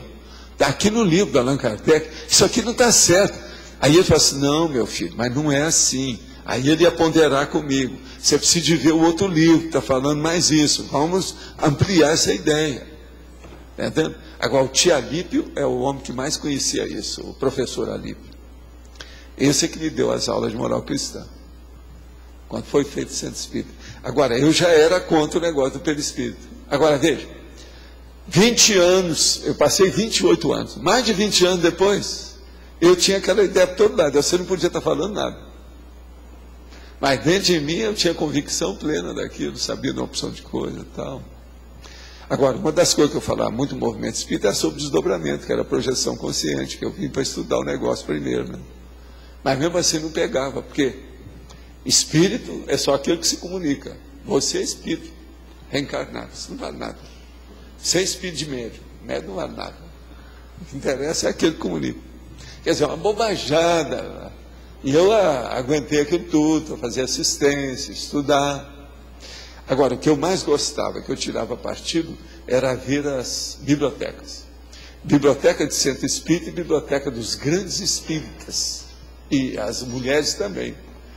Está aqui no livro do Allan Kardec, isso aqui não está certo. Aí ele falou assim, não, meu filho, mas não é assim. Aí ele ia ponderar comigo, você precisa de ver o outro livro, que está falando mais isso, vamos ampliar essa ideia. Entendeu? Agora, o tio Alípio é o homem que mais conhecia isso, o professor Alípio. Esse é que me deu as aulas de moral cristã, quando foi feito o Centro Espírita. Agora, eu já era contra o negócio do perispírito. Agora, veja, 20 anos, eu passei 28 anos, mais de 20 anos depois, eu tinha aquela ideia por todo lado, você não podia estar falando nada. Mas dentro de mim eu tinha convicção plena daquilo, sabia de uma opção de coisa e tal. Agora, uma das coisas que eu falava muito no movimento espírita era sobre desdobramento, que era a projeção consciente, que eu vim para estudar o negócio primeiro, né? Mas mesmo assim não pegava, porque espírito é só aquele que se comunica. Você é espírito reencarnado, isso não vale nada. Você é espírito de médium, médium não vale nada. O que interessa é aquele que comunica. Quer dizer, uma bobajada. E eu aguentei aquilo tudo, fazer assistência, estudar. Agora, o que eu mais gostava, que eu tirava partido, era ver as bibliotecas. Biblioteca de Centro Espírita e biblioteca dos grandes espíritas. E as mulheres também.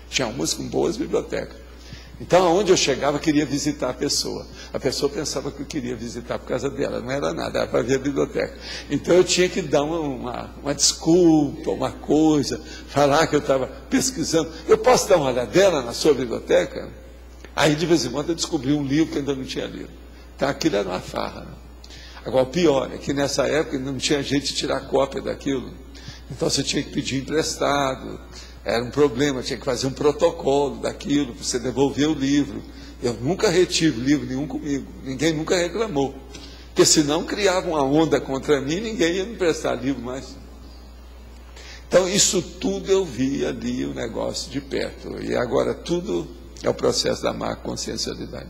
Tinha umas com boas bibliotecas. Então, aonde eu chegava, eu queria visitar a pessoa. A pessoa pensava que eu queria visitar por causa dela. Não era nada, era para ver a biblioteca. Então, eu tinha que dar uma desculpa, uma coisa, falar que eu estava pesquisando. Eu posso dar uma olhadela na sua biblioteca? Aí, de vez em quando, eu descobri um livro que ainda não tinha lido. Então, aquilo era uma farra. Né? Agora, o pior é que nessa época não tinha jeito de tirar cópia daquilo. Então, você tinha que pedir emprestado. Era um problema, tinha que fazer um protocolo daquilo, para você devolver o livro. Eu nunca retive livro nenhum comigo, ninguém nunca reclamou. Porque senão criavam uma onda contra mim, ninguém ia me emprestar livro mais. Então, isso tudo eu vi ali, o negócio de perto. E agora tudo é o processo da macroconsciencialidade.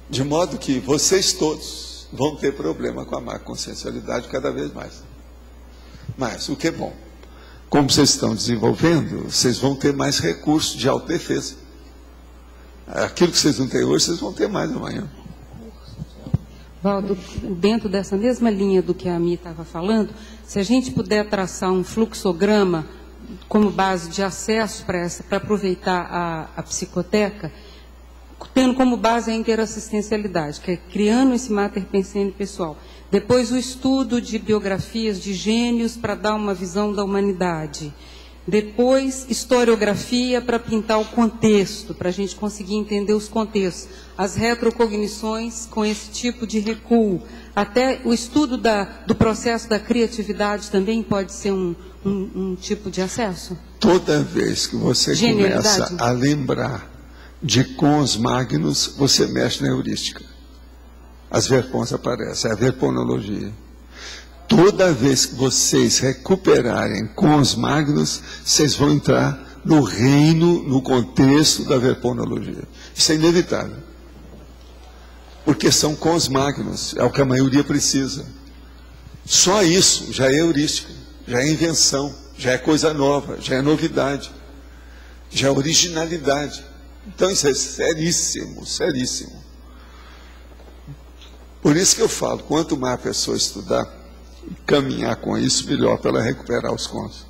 De modo que vocês todos vão ter problema com a macroconsciencialidade cada vez mais. Mas o que é bom? Como vocês estão desenvolvendo, vocês vão ter mais recursos de autodefesa. Aquilo que vocês não têm hoje, vocês vão ter mais amanhã. Valdo, dentro dessa mesma linha do que a Mi estava falando, se a gente puder traçar um fluxograma como base de acesso para aproveitar a psicoteca, tendo como base a interassistencialidade, que é criando esse mater pensando pessoal. Depois o estudo de biografias de gênios para dar uma visão da humanidade. Depois historiografia para pintar o contexto, para a gente conseguir entender os contextos. As retrocognições com esse tipo de recuo. Até o estudo do processo da criatividade também pode ser um tipo de acesso? Toda vez que você começa a lembrar de cons magnos, você mexe na heurística. As verpons aparecem, é a verponologia. Toda vez que vocês recuperarem cons magnos, vocês vão entrar no reino, no contexto da verponologia. Isso é inevitável. Porque são cons magnos, é o que a maioria precisa. Só isso já é heurística, já é invenção, já é coisa nova, já é novidade, já é originalidade. Então isso é seríssimo, seríssimo. Por isso que eu falo, quanto mais a pessoa estudar, caminhar com isso, melhor para ela recuperar os cons.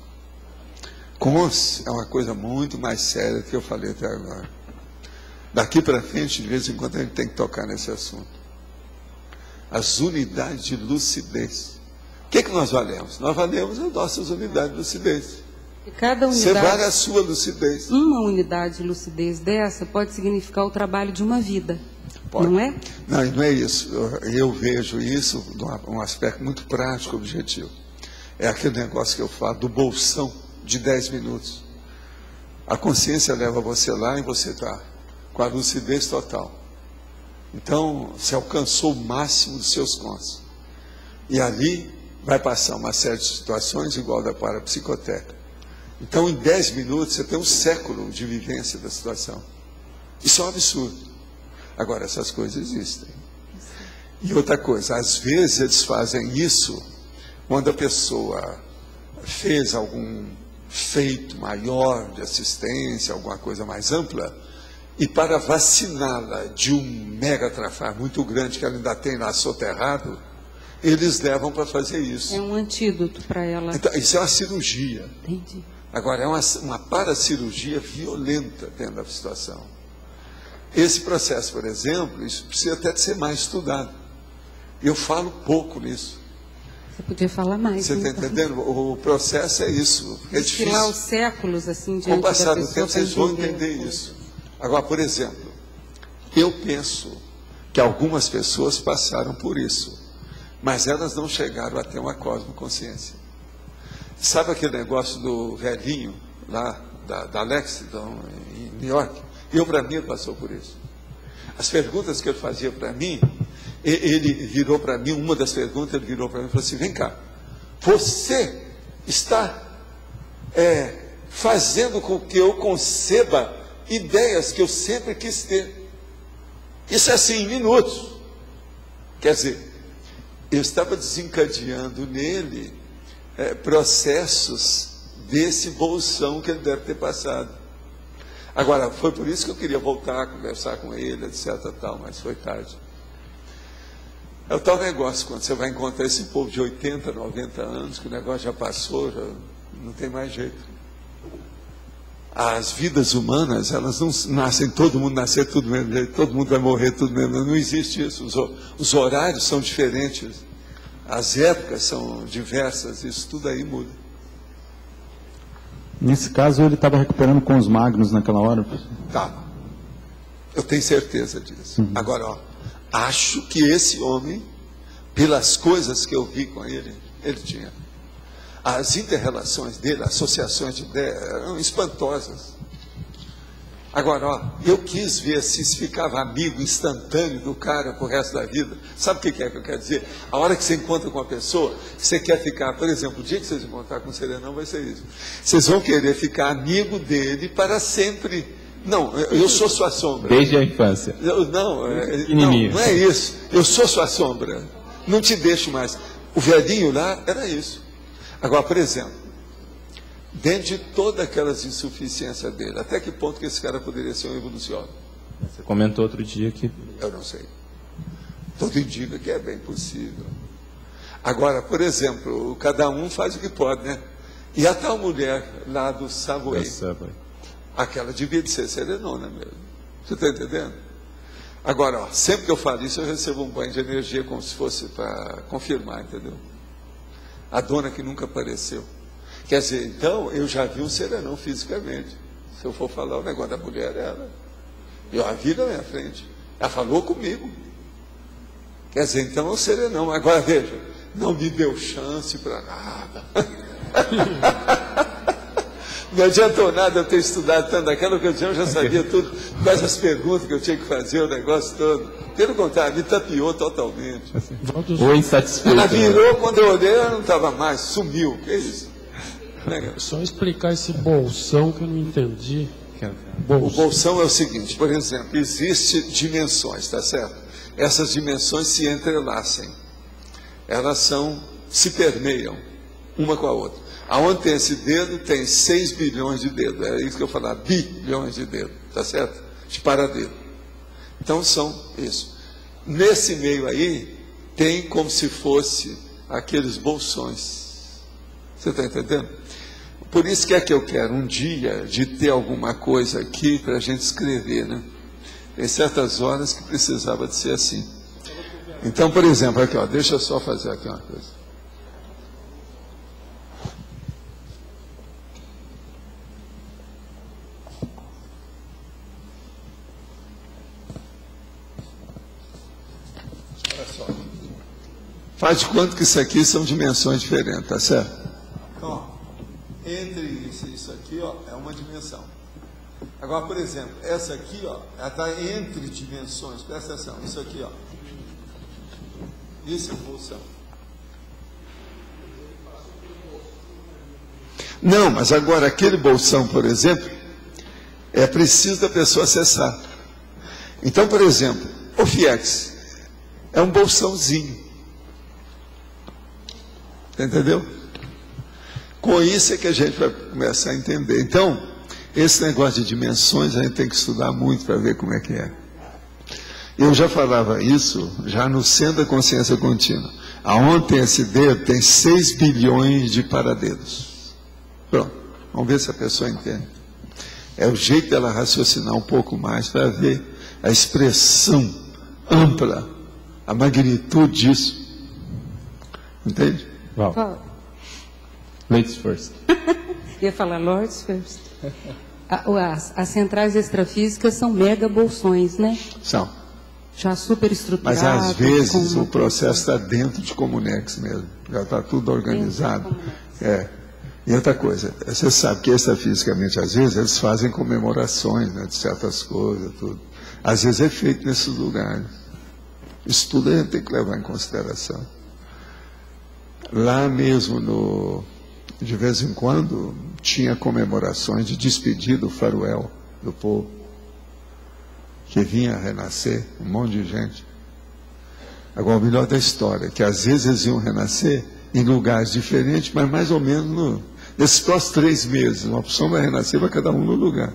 Cons é uma coisa muito mais séria do que eu falei até agora. Daqui para frente, de vez em quando, a gente tem que tocar nesse assunto. As unidades de lucidez. O que nós valemos? Nós valemos as nossas unidades de lucidez. E cada unidade, você vale a sua lucidez. Uma unidade de lucidez dessa pode significar o trabalho de uma vida. Pode. Não é? Não é isso. Eu vejo isso de um aspecto muito prático, objetivo. É aquele negócio que eu falo do bolsão de 10 minutos. A consciência leva você lá e você está com a lucidez total. Então, você alcançou o máximo dos seus cons. E ali vai passar uma série de situações igual da parapsicoteca. Então, em 10 minutos, você tem um século de vivência da situação. Isso é um absurdo. Agora, essas coisas existem. E outra coisa, às vezes eles fazem isso quando a pessoa fez algum feito maior de assistência, alguma coisa mais ampla, e para vaciná-la de um megatrafar muito grande que ela ainda tem lá soterrado, eles levam para fazer isso. É um antídoto para ela. Então, isso é uma cirurgia. Entendi. Agora, é uma paracirurgia violenta dentro da situação. Esse processo, por exemplo, isso precisa até de ser mais estudado. Eu falo pouco nisso. Você podia falar mais. Você está entendendo? O processo é isso. É difícil. Desfilar os séculos, assim, diante Com o passar da do tempo, vocês vão entender isso. Agora, por exemplo, eu penso que algumas pessoas passaram por isso, mas elas não chegaram a ter uma cosmoconsciência. Sabe aquele negócio do velhinho, lá, da Lexington, em New York? Para mim, ele passou por isso. As perguntas que ele fazia para mim, ele virou para mim, uma das perguntas, ele virou para mim e falou assim, vem cá, você está fazendo com que eu conceba ideias que eu sempre quis ter. Isso é assim, em minutos. Quer dizer, eu estava desencadeando nele processos desse bolsão que ele deve ter passado. Agora, foi por isso que eu queria voltar a conversar com ele, etc. Tal, mas foi tarde. É o tal negócio, quando você vai encontrar esse povo de 80, 90 anos, que o negócio já passou, já não tem mais jeito. As vidas humanas, elas não nascem, todo mundo nascer tudo do mesmo jeito, todo mundo vai morrer tudo do mesmo jeito. Não existe isso. Os horários são diferentes, as épocas são diversas, isso tudo aí muda. Nesse caso, ele estava recuperando com os magnos naquela hora? Tá. Eu tenho certeza disso. Agora, acho que esse homem, pelas coisas que eu vi com ele, ele tinha. As inter-relações dele, associações de ideias, eram espantosas. Agora, eu quis ver se ficava amigo instantâneo do cara pro resto da vida. Sabe o que é que eu quero dizer? A hora que você encontra com uma pessoa, você quer ficar, por exemplo, o dia que vocês encontrar com o Serenão vai ser isso. Vocês vão querer ficar amigo dele para sempre. Não, eu sou sua sombra. Desde a infância. Não é isso. Eu sou sua sombra. Não te deixo mais. O velhinho lá era isso. Agora, por exemplo, dentro de todas aquelas insuficiências dele, até que ponto que esse cara poderia ser um evolucionário? Você comentou outro dia que... Eu não sei. Tudo indica que é bem possível. Agora, por exemplo, cada um faz o que pode, né? E a tal mulher lá do Subway, aquela devia de ser serenona mesmo. Você está entendendo? Agora, sempre que eu falo isso, eu recebo um banho de energia como se fosse para confirmar, entendeu? A dona que nunca apareceu. Quer dizer, então, eu já vi um serenão fisicamente. Se eu for falar o negócio da mulher, eu a vi na minha frente. Ela falou comigo. Quer dizer, então é um serenão. Agora, veja, não me deu chance para nada. Não adiantou nada eu ter estudado tanto daquela ocasião, eu já sabia tudo, quais as perguntas que eu tinha que fazer, o negócio todo. Pelo contrário, me tapiou totalmente. Ou insatisfeito. Ela virou, quando eu olhei, ela não estava mais, sumiu. Que é isso? Só explicar esse bolsão que eu não entendi. O bolsão é o seguinte, por exemplo, existem dimensões, tá certo? Essas dimensões se entrelaçam. Elas se permeiam uma com a outra. Aonde tem esse dedo, tem 6 bilhões de dedos. É isso que eu falava, bilhões de dedos, tá certo? De paradedo. Então são isso. Nesse meio aí, tem como se fosse aqueles bolsões. Você está entendendo? Por isso que é que eu quero um dia de ter alguma coisa aqui para a gente escrever, né? Tem certas horas que precisava de ser assim. Então, por exemplo, aqui, ó, deixa eu só fazer aqui uma coisa. Faz de conta que isso aqui são dimensões diferentes, tá certo? Então, entre isso aqui, ó, é uma dimensão. Agora, por exemplo, essa aqui, ó, ela está entre dimensões, presta atenção, isso aqui, ó. Isso é bolsão. Não, mas agora aquele bolsão, por exemplo, é preciso da pessoa acessar. Então, por exemplo, o FIEX é um bolsãozinho. Entendeu? Com isso é que a gente vai começar a entender. Então, esse negócio de dimensões a gente tem que estudar muito para ver como é que é. Eu já falava isso já no Centro da Consciência Contínua. Aonde tem esse dedo, tem 6 bilhões de paradedos. Pronto, vamos ver se a pessoa entende. É o jeito dela raciocinar um pouco mais para ver a expressão ampla, a magnitude disso. Entende? Wow. Ladies first. Ia falar Lords first. As centrais extrafísicas são mega bolsões, né? São. Já superestruturadas. Mas às vezes o processo está dentro de Comunex mesmo. Já está tudo organizado. E outra coisa, você sabe que extrafisicamente, às vezes, eles fazem comemorações, né, de certas coisas, tudo. Às vezes é feito nesses lugares. Isso tudo a gente tem que levar em consideração. Lá mesmo, de vez em quando, tinha comemorações de despedida do faroel do povo, que vinha a renascer, um monte de gente. Agora, o melhor da história é que às vezes eles iam renascer em lugares diferentes, mas mais ou menos nesses próximos 3 meses, uma opção vai renascer para cada um no lugar.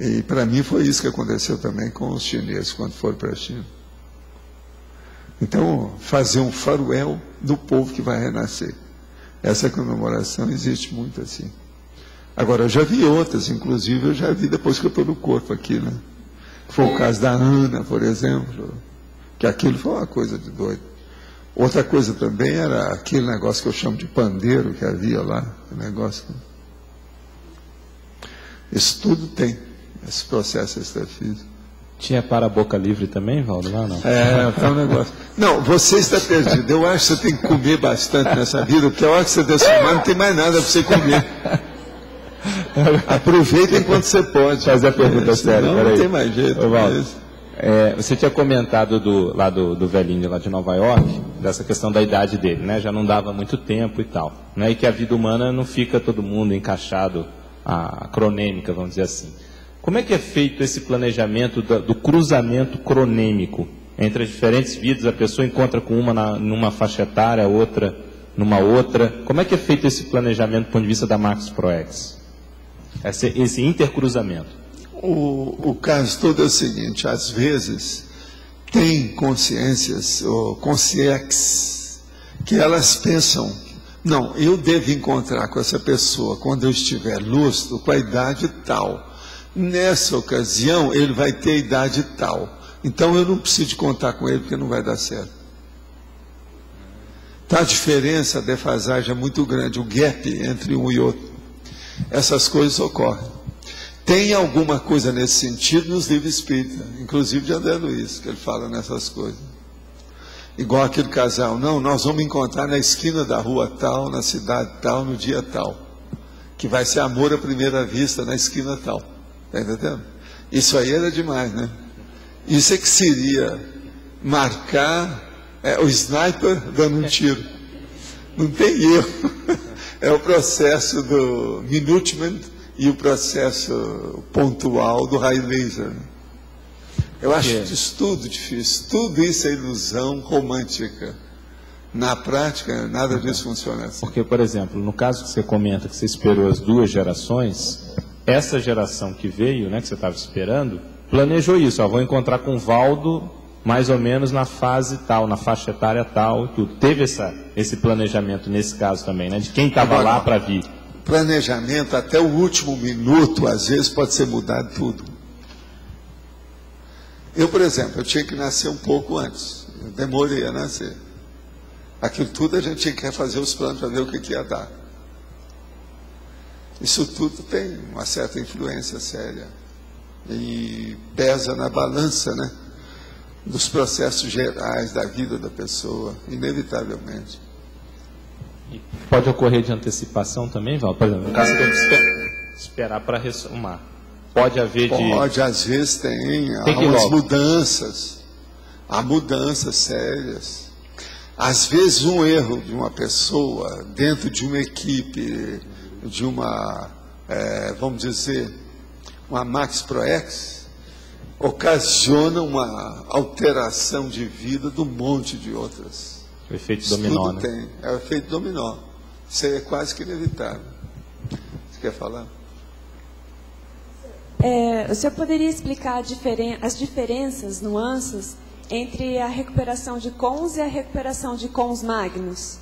E para mim foi isso que aconteceu também com os chineses quando foram para a China. Então, fazer um faroel do povo que vai renascer. Essa comemoração existe muito assim. Agora, eu já vi outras, inclusive eu já vi depois que eu estou no corpo aqui, né? Foi o caso da Ana, por exemplo, que aquilo foi uma coisa de doido. Outra coisa também era aquele negócio que eu chamo de pandeiro que havia lá, negócio. Isso tudo tem, esse processo extrafísico. Tinha para a boca livre também, Valdo, lá não? É um negócio. Não, você está perdido. Eu acho que você tem que comer bastante nessa vida, porque a hora que você desfumar não tem mais nada para você comer. Aproveita enquanto você pode. Fazer a pergunta séria. Não tem mais jeito. Ô, Valdo, você tinha comentado do velhinho lá de Nova York, dessa questão da idade dele, né? Já não dava muito tempo e tal, né? E que a vida humana não fica todo mundo encaixado a cronêmica, vamos dizer assim. Como é que é feito esse planejamento do cruzamento cronêmico entre as diferentes vidas? A pessoa encontra com uma numa faixa etária, outra numa outra. Como é que é feito esse planejamento do ponto de vista da Max ProEx? Esse intercruzamento. O caso todo é o seguinte, às vezes tem consciências, ou consciex, que elas pensam, não, eu devo encontrar com essa pessoa quando eu estiver lúcido, com a idade tal. Nessa ocasião, ele vai ter a idade tal. Então, eu não preciso de contar com ele, porque não vai dar certo. Tá, a diferença, a defasagem é muito grande, o gap entre um e outro. Essas coisas ocorrem. Tem alguma coisa nesse sentido nos livros espíritas, inclusive de André Luiz, que ele fala nessas coisas. Igual aquele casal, não, nós vamos encontrar na esquina da rua tal, na cidade tal, no dia tal. Que vai ser amor à primeira vista na esquina tal. Está entendendo? Isso aí era demais, né? Isso é que seria marcar o sniper dando um tiro. Não tem erro. É o processo do Minuteman e o processo pontual do raio laser. Eu acho isso tudo difícil. Tudo isso é ilusão romântica. Na prática, nada disso funciona assim. Porque, por exemplo, no caso que você comenta que você esperou as 2 gerações, essa geração que veio, né, que você estava esperando, planejou isso. Vou encontrar com o Valdo mais ou menos na fase tal, na faixa etária tal, tudo. Teve esse planejamento nesse caso também, né, de quem estava lá para vir. Planejamento até o último minuto, às vezes pode ser mudado tudo. Eu, por exemplo, eu tinha que nascer um pouco antes. Eu demorei a nascer. Aquilo tudo a gente tinha que refazer os planos para ver o que ia dar. Isso tudo tem uma certa influência séria e pesa na balança, né, dos processos gerais da vida da pessoa, inevitavelmente. E pode ocorrer de antecipação também, Val? Por exemplo, no caso, você tem que esperar para ressumar. Pode haver de... Pode, às vezes há umas mudanças. Há mudanças sérias. Às vezes um erro de uma pessoa dentro de uma equipe, de uma, vamos dizer, uma Max ProEx, ocasiona uma alteração de vida de um monte de outras. O efeito dominó, né? Tem, é o efeito dominó. Isso é quase que inevitável. Você quer falar? O senhor poderia explicar as diferenças, nuances, entre a recuperação de cons e a recuperação de cons magnos?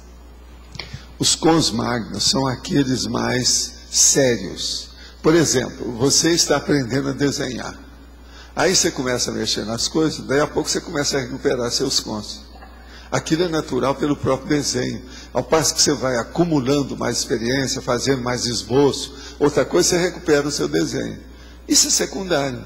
Os cons magnos são aqueles mais sérios. Por exemplo, você está aprendendo a desenhar. Aí você começa a mexer nas coisas, daí a pouco você começa a recuperar seus cons. Aquilo é natural pelo próprio desenho. Ao passo que você vai acumulando mais experiência, fazendo mais esboço, outra coisa você recupera o seu desenho. Isso é secundário.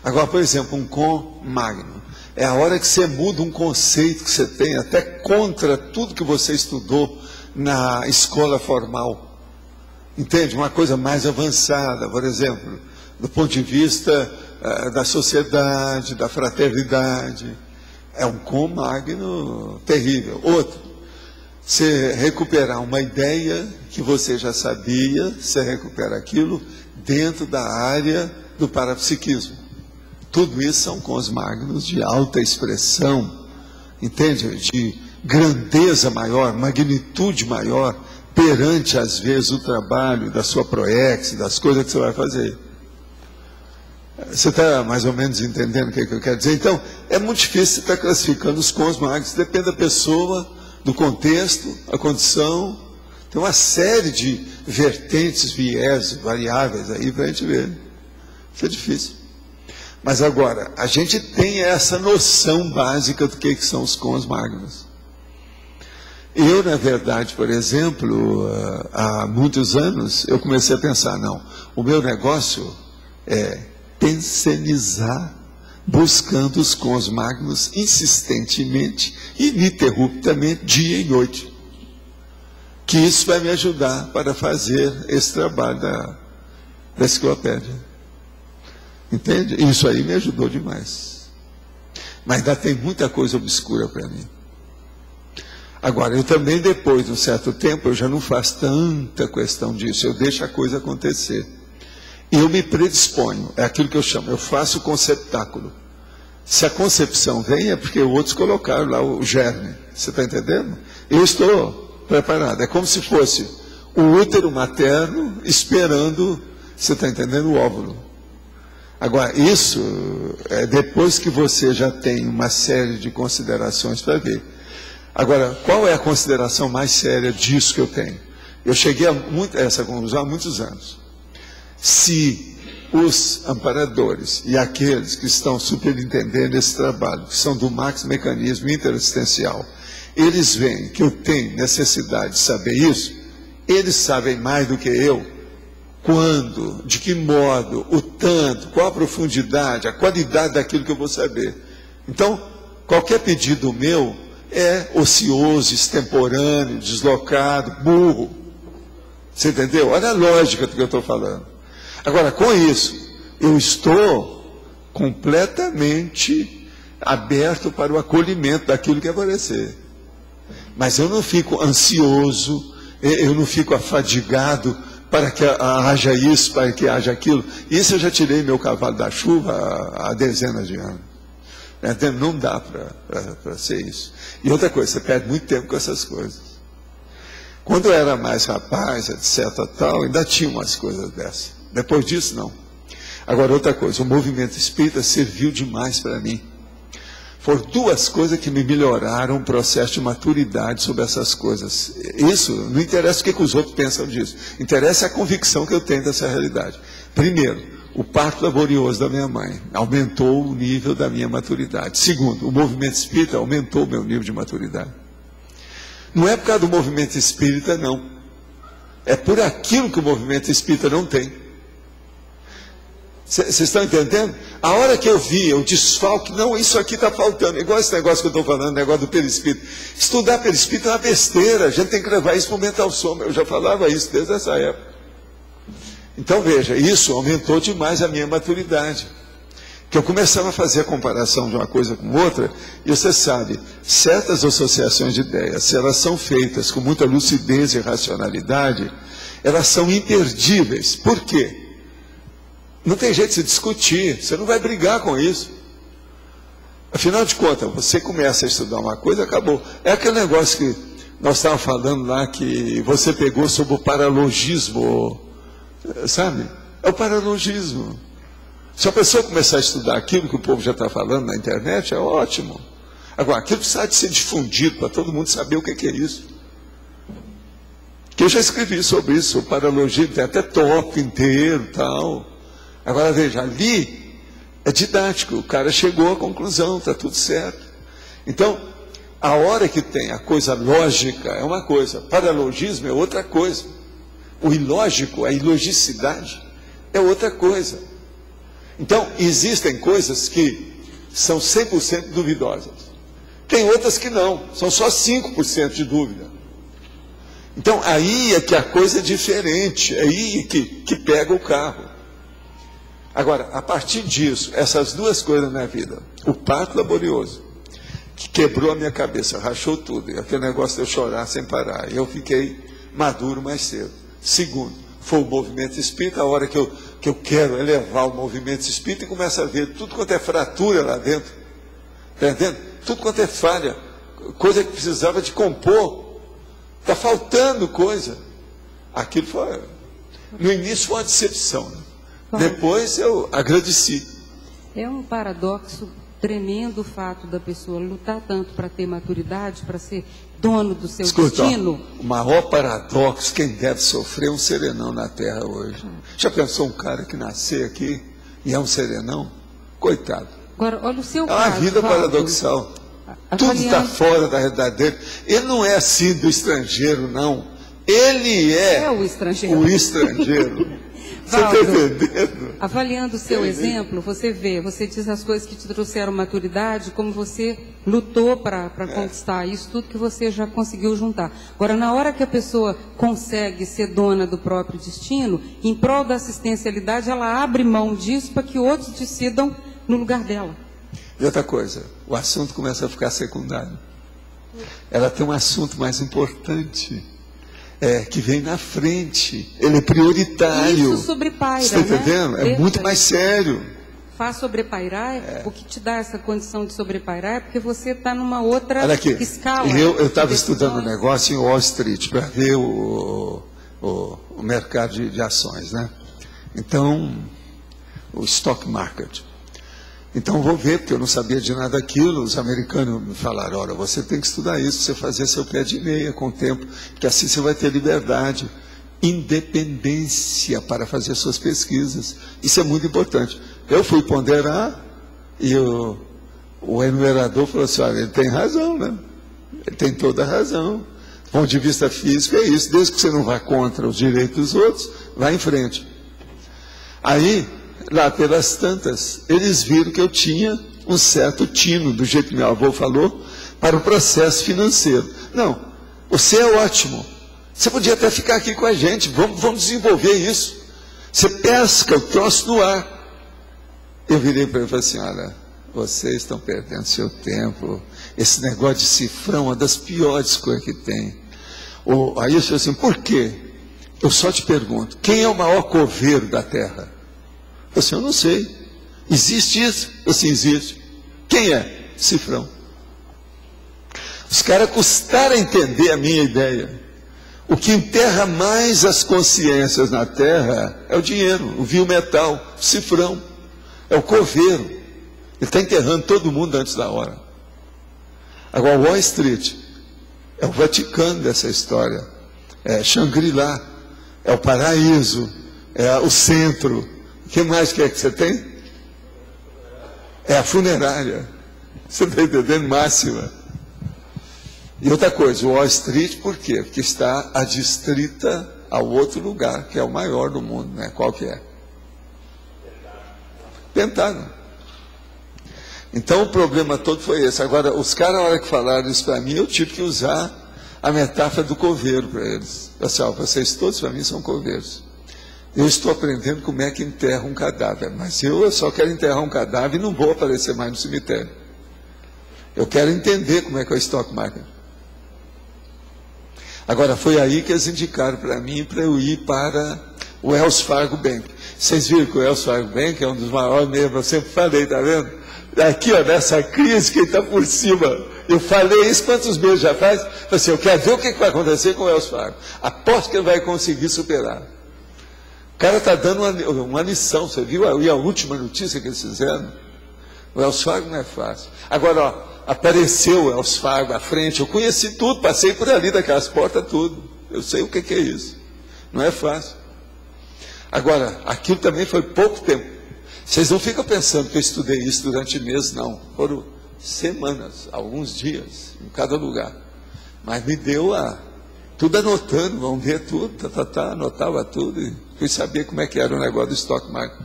Agora, por exemplo, um com magno. É a hora que você muda um conceito que você tem, até contra tudo que você estudou na escola formal. Entende? Uma coisa mais avançada, por exemplo, do ponto de vista da sociedade, da fraternidade. É um com magno terrível. Outro, você recuperar uma ideia que você já sabia, você recupera aquilo dentro da área do parapsiquismo. Tudo isso são cons magnos de alta expressão, entende? De grandeza maior, magnitude maior, perante, às vezes, o trabalho da sua proex, das coisas que você vai fazer. Você está mais ou menos entendendo o que eu quero dizer? Então, é muito difícil você estar classificando os cons magnos, depende da pessoa, do contexto, a condição. Tem uma série de vertentes, viés, variáveis aí para a gente ver. Isso é difícil. Mas agora, a gente tem essa noção básica do que são os cons magnos. Eu, na verdade, por exemplo, há muitos anos, eu comecei a pensar, não, o meu negócio é pensenizar, buscando os cons magnos insistentemente, ininterruptamente, dia e noite. Que isso vai me ajudar para fazer esse trabalho da enciclopédia. Entende? Isso aí me ajudou demais. Mas ainda tem muita coisa obscura para mim. Agora, eu também, depois de um certo tempo, eu já não faço tanta questão disso. Eu deixo a coisa acontecer. E eu me predisponho. É aquilo que eu chamo. Eu faço o conceptáculo. Se a concepção vem, é porque outros colocaram lá o germe. Você está entendendo? Eu estou preparado. É como se fosse o útero materno esperando, você está entendendo, o óvulo. Agora, isso é depois que você já tem uma série de considerações para ver. Agora, qual é a consideração mais séria disso que eu tenho? Eu cheguei a essa conclusão há muitos anos. Se os amparadores e aqueles que estão superintendendo esse trabalho, que são do Max Mecanismo Interassistencial, eles veem que eu tenho necessidade de saber isso, eles sabem mais do que eu. Quando, de que modo, o tanto, qual a profundidade, a qualidade daquilo que eu vou saber. Então, qualquer pedido meu é ocioso, extemporâneo, deslocado, burro. Você entendeu? Olha a lógica do que eu estou falando. Agora, com isso, eu estou completamente aberto para o acolhimento daquilo que aparecer. Mas eu não fico ansioso, eu não fico afadigado para que haja isso, para que haja aquilo. Isso eu já tirei meu cavalo da chuva há dezenas de anos. Não dá para ser isso. E outra coisa, você perde muito tempo com essas coisas. Quando eu era mais rapaz, etc., tal, ainda tinha umas coisas dessas. Depois disso, não. Agora, outra coisa, o movimento espírita serviu demais para mim. Foram duas coisas que me melhoraram o processo de maturidade sobre essas coisas. Isso, não interessa o que os outros pensam disso. Interessa a convicção que eu tenho dessa realidade. Primeiro, o parto laborioso da minha mãe aumentou o nível da minha maturidade. Segundo, o movimento espírita aumentou o meu nível de maturidade. Não é por causa do movimento espírita, não. É por aquilo que o movimento espírita não tem. Vocês estão entendendo? A hora que eu vi o desfalque, não, isso aqui está faltando. Igual esse negócio que eu estou falando, negócio do perispírito. Estudar perispírito é uma besteira. A gente tem que levar isso para o mental soma. Eu já falava isso desde essa época. Então veja, isso aumentou demais a minha maturidade. Que eu começava a fazer a comparação de uma coisa com outra, e você sabe, certas associações de ideias, se elas são feitas com muita lucidez e racionalidade, elas são imperdíveis. Por quê? Não tem jeito de se discutir, você não vai brigar com isso. Afinal de contas, você começa a estudar uma coisa, acabou. É aquele negócio que nós estávamos falando lá que você pegou sobre o paralogismo, sabe? É o paralogismo. Se a pessoa começar a estudar aquilo que o povo já está falando na internet, é ótimo. Agora, aquilo precisa de ser difundido para todo mundo saber o que é isso. Que eu já escrevi sobre isso, o paralogismo, tem até tópico inteiro e tal. Agora, veja, ali é didático, o cara chegou à conclusão, está tudo certo. Então, a hora que tem a coisa lógica é uma coisa, paralogismo é outra coisa. O ilógico, a ilogicidade, é outra coisa. Então, existem coisas que são 100% duvidosas. Tem outras que não, são só 5% de dúvida. Então, aí é que a coisa é diferente, aí é que pega o carro. Agora, a partir disso, essas duas coisas na minha vida, o parto laborioso, que quebrou a minha cabeça, rachou tudo, e aquele negócio de eu chorar sem parar, eu fiquei maduro mais cedo. Segundo, foi o movimento espírita, a hora que eu quero elevar o movimento espírita e começo a ver tudo quanto é fratura lá dentro, está entendendo? Tudo quanto é falha, coisa que precisava de compor, está faltando coisa. Aquilo foi, no início foi uma decepção, né? Depois eu agradeci. É um paradoxo tremendo o fato da pessoa lutar tanto para ter maturidade, para ser dono do seu destino. O maior paradoxo, quem deve sofrer é um serenão na Terra hoje. Já pensou um cara que nasceu aqui e é um serenão? Coitado. Agora, olha o seu caso. É uma vida paradoxal. Tudo está fora da realidade dele. Ele não é assim do estrangeiro, não. Ele é o estrangeiro. O estrangeiro. Você está entendendo? Avaliando o seu exemplo, você vê, você diz as coisas que te trouxeram maturidade, como você lutou para conquistar isso, tudo que você já conseguiu juntar. Agora, na hora que a pessoa consegue ser dona do próprio destino, em prol da assistencialidade, ela abre mão disso para que outros decidam no lugar dela. E outra coisa, o assunto começa a ficar secundário. Ela tem um assunto mais importante. Que vem na frente, ele é prioritário. Isso sobrepaira, você está entendendo? Né? É muito mais sério. Faz sobrepairar, o que te dá essa condição de sobrepairar é porque você está numa outra escala. Eu estava estudando um negócio em Wall Street para ver o mercado de ações, né? Então, o stock market. Então, vou ver, porque eu não sabia de nada daquilo. Os americanos me falaram, olha, você tem que estudar isso, você fazer seu pé de meia com o tempo, que assim você vai ter liberdade, independência para fazer suas pesquisas. Isso é muito importante. Eu fui ponderar e o enumerador falou assim, olha, ele tem razão, né? Ele tem toda a razão. Do ponto de vista físico é isso, desde que você não vá contra os direitos dos outros, vá em frente. Aí, lá pelas tantas, eles viram que eu tinha um certo tino, do jeito que meu avô falou, para o processo financeiro. Não, você é ótimo, você podia até ficar aqui com a gente, vamos desenvolver isso. Você pesca o troço no ar. Eu virei para ele e falei assim, olha, vocês estão perdendo seu tempo, esse negócio de cifrão é uma das piores coisas que tem. Aí eu falei assim, por quê? Eu só te pergunto, quem é o maior coveiro da Terra? Eu não sei. Existe isso? Assim, existe. Quem é? Cifrão. Os caras custaram a entender a minha ideia. O que enterra mais as consciências na Terra é o dinheiro, o vil metal, o cifrão. É o coveiro. Ele está enterrando todo mundo antes da hora. Agora, Wall Street é o Vaticano dessa história. É Shangri-La. É o paraíso. É o centro. O que mais que você tem? É a funerária. Você está entendendo? Máxima. E outra coisa, o Wall Street, por quê? Porque está adstrita ao outro lugar, que é o maior do mundo, né? Qual que é? Pentágono. Então o problema todo foi esse. Agora, os caras, na hora que falaram isso para mim, eu tive que usar a metáfora do coveiro para eles. Pessoal, vocês todos para mim são coveiros. Eu estou aprendendo como é que enterra um cadáver, mas eu só quero enterrar um cadáver e não vou aparecer mais no cemitério. Eu quero entender como é que é o stock market. Agora, foi aí que eles indicaram para mim, para eu ir para o Wells Fargo Bank. Vocês viram que o Wells Fargo Bank é um dos maiores mesmo, eu sempre falei, tá vendo? Aqui, ó, nessa crise, quem está por cima Eu falei isso quantos meses já faz? Falei assim, eu quero ver o que vai acontecer com o Wells Fargo. Aposto que ele vai conseguir superar. O cara está dando uma lição, você viu? E a última notícia que eles fizeram? O Wells Fargo não é fácil. Agora, ó, apareceu o Wells Fargo à frente, eu conheci tudo, passei por ali daquelas portas, tudo. Eu sei o que é isso. Não é fácil. Agora, aquilo também foi pouco tempo. Vocês não ficam pensando que eu estudei isso durante meses, não. Foram semanas, alguns dias, em cada lugar. Mas me deu tudo anotando, vamos ver tudo, anotava tudo e fui saber como é que era o negócio do stock market.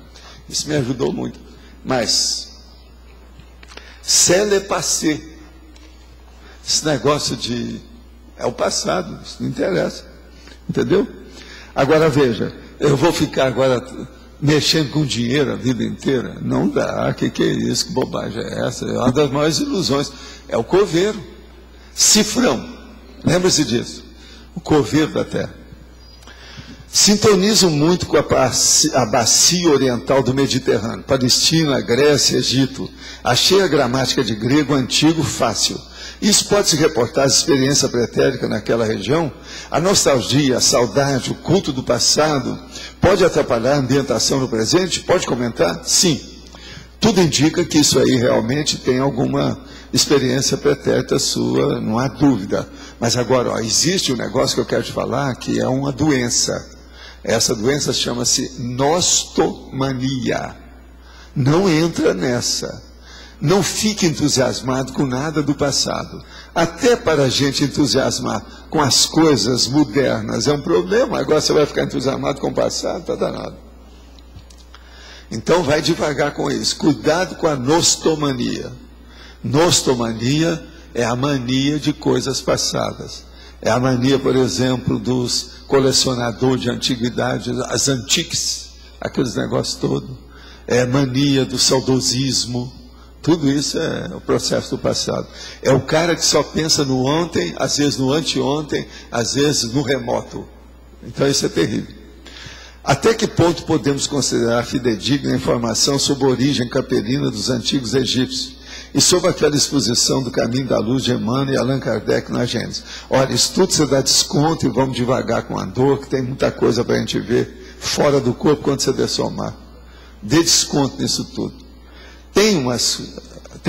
Isso me ajudou muito. Mas, c'est passé. Esse negócio é o passado, isso não interessa. Entendeu? Agora veja, eu vou ficar agora mexendo com dinheiro a vida inteira? Não dá, que é isso, que bobagem é essa? É uma das maiores ilusões. É o coveiro. Cifrão, lembra-se disso. O coveiro da terra. Sintonizam muito com a bacia oriental do Mediterrâneo, Palestina, Grécia, Egito. Achei a gramática de grego antigo fácil. Isso pode se reportar às experiências pretéritas naquela região? A nostalgia, a saudade, o culto do passado, pode atrapalhar a ambientação no presente? Pode comentar? Sim. Tudo indica que isso aí realmente tem alguma experiência pretérita sua, não há dúvida. Mas agora, ó, existe um negócio que eu quero te falar, que é uma doença. Essa doença chama-se nostomania. Não entra nessa. Não fique entusiasmado com nada do passado. Até para a gente entusiasmar com as coisas modernas é um problema. Agora você vai ficar entusiasmado com o passado, está danado. Então vai devagar com isso. Cuidado com a nostomania. Nostomania é a mania de coisas passadas. É a mania, por exemplo, dos colecionadores de antiguidades, as antiques, aqueles negócios todos. É a mania do saudosismo. Tudo isso é o processo do passado. É o cara que só pensa no ontem, às vezes no anteontem, às vezes no remoto. Então isso é terrível. Até que ponto podemos considerar fidedigna a informação sobre a origem capelina dos antigos egípcios e sobre aquela exposição do caminho da luz de Emmanuel e Allan Kardec na Gênesis? Olha, isso tudo você dá desconto e vamos devagar com a dor, que tem muita coisa para a gente ver fora do corpo quando você dessomar. Dê desconto nisso tudo. Tem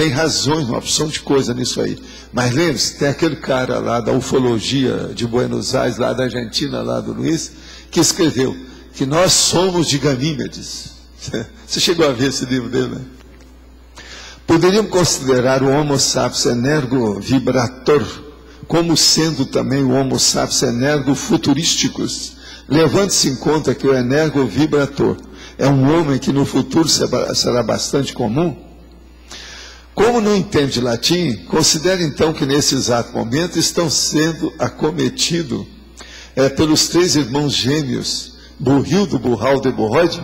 razões, uma opção de coisa nisso aí. Mas lembre-se, tem aquele cara lá da ufologia de Buenos Aires, lá da Argentina, lá do Luiz, que escreveu que nós somos de Ganímedes. Você chegou a ver esse livro dele, né? Poderíamos considerar o Homo sapiens energo-vibrator como sendo também o Homo sapiens energo-futurísticos, levando-se em conta que o energo-vibrator é um homem que no futuro será bastante comum? Como não entende latim, considere então que nesse exato momento estão sendo acometidos pelos 3 irmãos gêmeos, Burrildo, Burraldo e Burrode.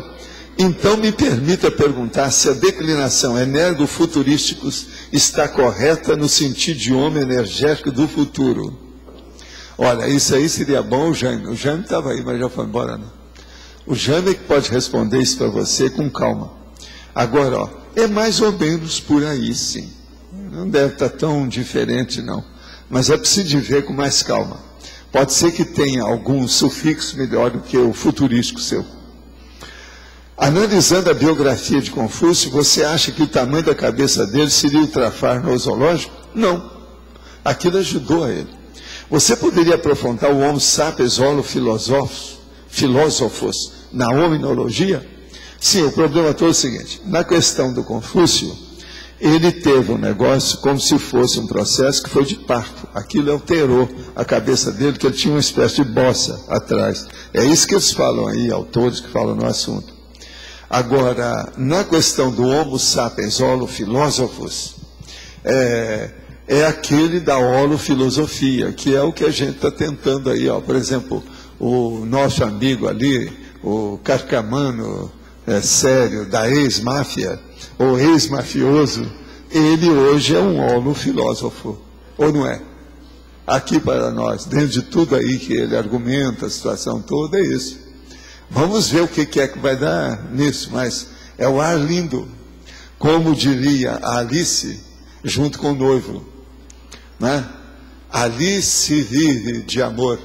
Então me permita perguntar se a declinação energo-futurísticos está correta no sentido de homem energético do futuro. Olha, isso aí seria bom o Jaime. O Jaime estava aí, mas já foi embora, né? O Jaime é que pode responder isso para você com calma. Agora, ó, é mais ou menos por aí, sim. Não deve estar tão diferente, não. Mas é preciso ver com mais calma. Pode ser que tenha algum sufixo melhor do que o futurístico seu. Analisando a biografia de Confúcio, você acha que o tamanho da cabeça dele seria o trafar nosológico? Não. Aquilo ajudou a ele. Você poderia aprofundar o Homo sapiens holo filósofos na hominologia? Sim, o problema todo é o seguinte: na questão do Confúcio, ele teve um negócio como se fosse um processo que foi de parto. Aquilo alterou a cabeça dele, que ele tinha uma espécie de bossa atrás. É isso que eles falam aí, autores que falam no assunto. Agora, na questão do Homo sapiens holofilósofos, é aquele da holofilosofia, que é o que a gente está tentando aí, ó. Por exemplo, o nosso amigo ali, o Carcamano, sério, da ex-máfia, ou ex-mafioso, ele hoje é um holofilósofo, ou não é? Aqui para nós, dentro de tudo aí que ele argumenta, a situação toda, é isso. Vamos ver o que é que vai dar nisso, mas é o ar lindo, como diria a Alice, junto com o noivo. né? Ali se vive de amor.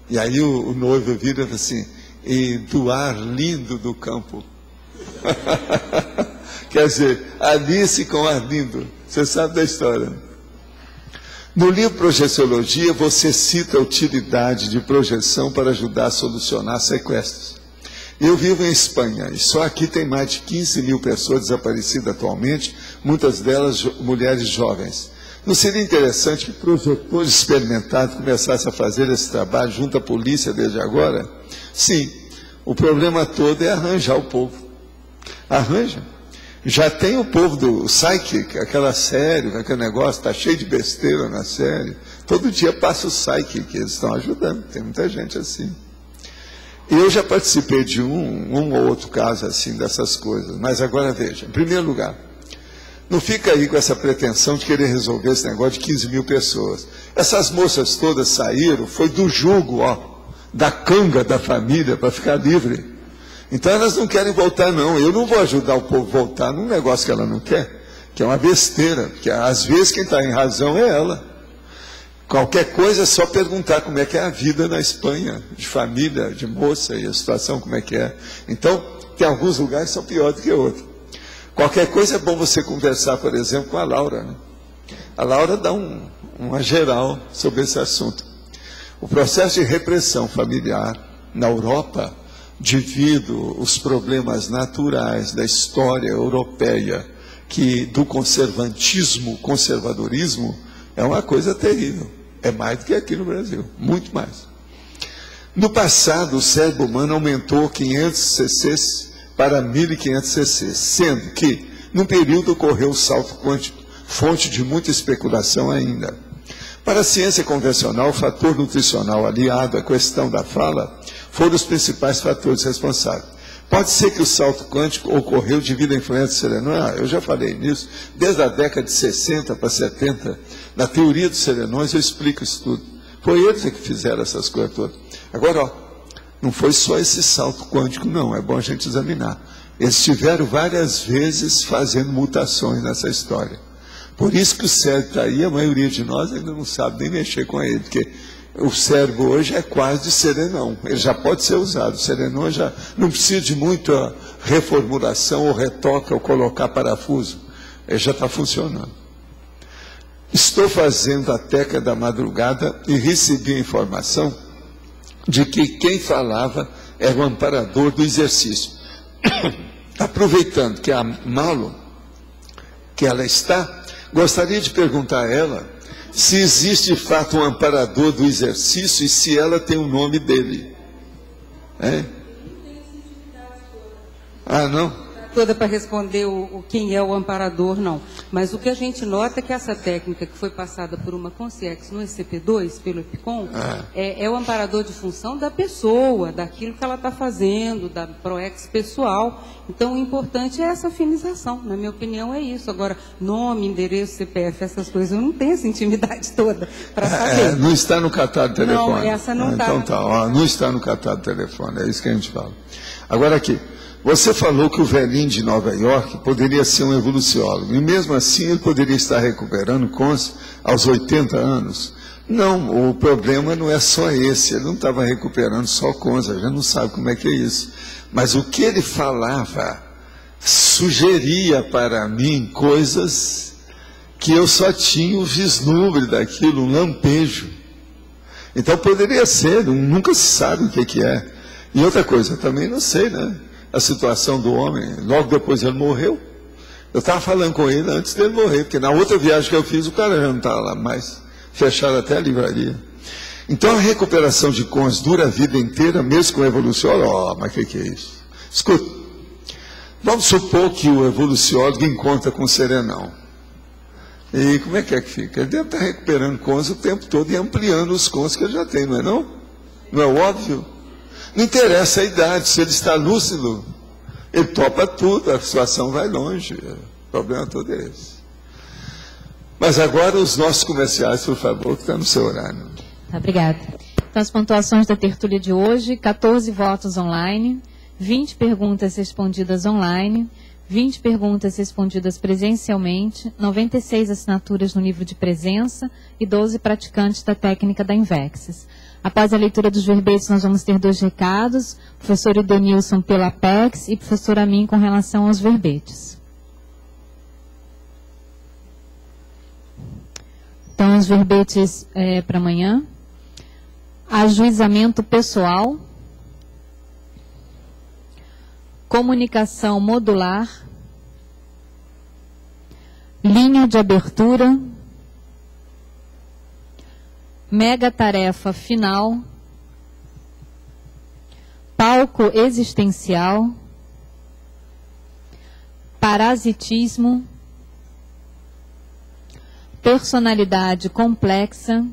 E aí o noivo vira e fala assim, e do ar lindo do campo. Quer dizer, Alice com ar lindo. Você sabe da história. No livro Projeciologia, você cita a utilidade de projeção para ajudar a solucionar sequestros. Eu vivo em Espanha, e só aqui tem mais de 15 mil pessoas desaparecidas atualmente, muitas delas mulheres jovens. Não seria interessante que projetores experimentados começassem a fazer esse trabalho junto à polícia desde agora? Sim, o problema todo é arranjar o povo. Arranja. Já tem o povo do Psychic, aquela série, aquele negócio, está cheio de besteira na série. Todo dia passa o Psychic, eles estão ajudando, tem muita gente assim. Eu já participei de um ou outro caso assim, dessas coisas. Mas agora veja, em primeiro lugar, não fica aí com essa pretensão de querer resolver esse negócio de 15 mil pessoas. Essas moças todas saíram, foi do jugo, da canga da família para ficar livre. Então elas não querem voltar não. Eu não vou ajudar o povo a voltar num negócio que ela não quer, que é uma besteira, porque às vezes quem está em razão é ela. Qualquer coisa é só perguntar como é que é a vida na Espanha, de família, de moça, e a situação como é que é. Então, tem alguns lugares que são piores do que outros. Qualquer coisa é bom você conversar, por exemplo, com a Laura, né? A Laura dá uma geral sobre esse assunto. O processo de repressão familiar na Europa, devido aos problemas naturais da história europeia, do conservadorismo, é uma coisa terrível. É mais do que aqui no Brasil, muito mais. No passado, o cérebro humano aumentou 500 cc para 1.500 cc, sendo que, num período, ocorreu o salto quântico, fonte de muita especulação ainda. Para a ciência convencional, o fator nutricional aliado à questão da fala foram os principais fatores responsáveis. Pode ser que o salto quântico ocorreu devido à influência do serenão. Eu já falei nisso, desde a década de 60 para 70, na teoria dos serenões eu explico isso tudo. Foi eles que fizeram essas coisas todas. Agora, não foi só esse salto quântico, não, é bom a gente examinar. Eles tiveram várias vezes fazendo mutações nessa história. Por isso que o cérebro está aí, a maioria de nós ainda não sabe nem mexer com ele, porque o cérebro hoje é quase de serenão, ele já pode ser usado, o serenão já não precisa de muita reformulação ou retoque ou colocar parafuso, ele já está funcionando. Estou fazendo a teca da madrugada e recebi a informação de que quem falava era o amparador do exercício. Aproveitando que a Malo, que ela está, gostaria de perguntar a ela se existe de fato um amparador do exercício e se ela tem o nome dele. É? Ah, não? Toda para responder quem é o amparador, não. Mas o que a gente nota é que essa técnica que foi passada por uma Consciex no ECP2, pelo EPICOM, é o amparador de função da pessoa, daquilo que ela está fazendo, da PROEX pessoal. Então, o importante é essa afinização. Na minha opinião, é isso. Agora, nome, endereço, CPF, essas coisas, eu não tenho essa intimidade toda para saber. Não está no catálogo de telefone. Não, essa não está. Então tá, não está no catálogo de telefone, é isso que a gente fala. Agora aqui. Você falou que o velhinho de Nova York poderia ser um evoluciólogo, e mesmo assim ele poderia estar recuperando cons aos 80 anos. Não, o problema não é só esse, ele não estava recuperando só cons, a gente não sabe como é que é isso. Mas o que ele falava sugeria para mim coisas que eu só tinha o vislumbre daquilo, um lampejo. Então poderia ser, nunca se sabe o que é. E outra coisa, eu também não sei, né? A situação do homem, logo depois ele morreu. Eu estava falando com ele antes dele morrer, porque na outra viagem que eu fiz, o cara já não estava lá mais. Fecharam até a livraria. Então a recuperação de cons dura a vida inteira, mesmo com o evoluciólogo. Mas o que é isso? Escuta, vamos supor que o evoluciólogo encontra com o serenão. E como é que fica? Ele deve estar recuperando cons o tempo todo e ampliando os cons que ele já tem, não é não? Não é óbvio? Não interessa a idade, se ele está lúcido, ele topa tudo, a situação vai longe. O problema todo é esse. Mas agora os nossos comerciais, por favor, que está no seu horário. Obrigada. Então, as pontuações da tertúlia de hoje: 14 votos online, 20 perguntas respondidas online, 20 perguntas respondidas presencialmente, 96 assinaturas no livro de presença e 12 praticantes da técnica da Invexis. Após a leitura dos verbetes, nós vamos ter 2 recados, professor Idenilson pela Apex e professor Amin com relação aos verbetes. Então, os verbetes para amanhã. Ajuizamento pessoal. Comunicação modular. Linha de abertura. Mega tarefa final. Palco existencial. Parasitismo. Personalidade complexa.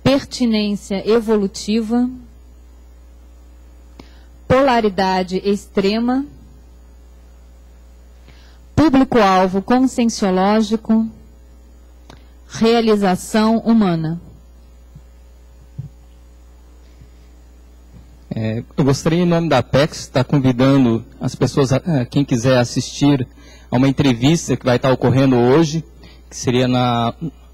Pertinência evolutiva. Polaridade extrema. Público-alvo conscienciológico. Realização humana. Eu gostaria, em nome da Apex, estar convidando as pessoas, quem quiser assistir a uma entrevista que vai estar ocorrendo hoje, que seria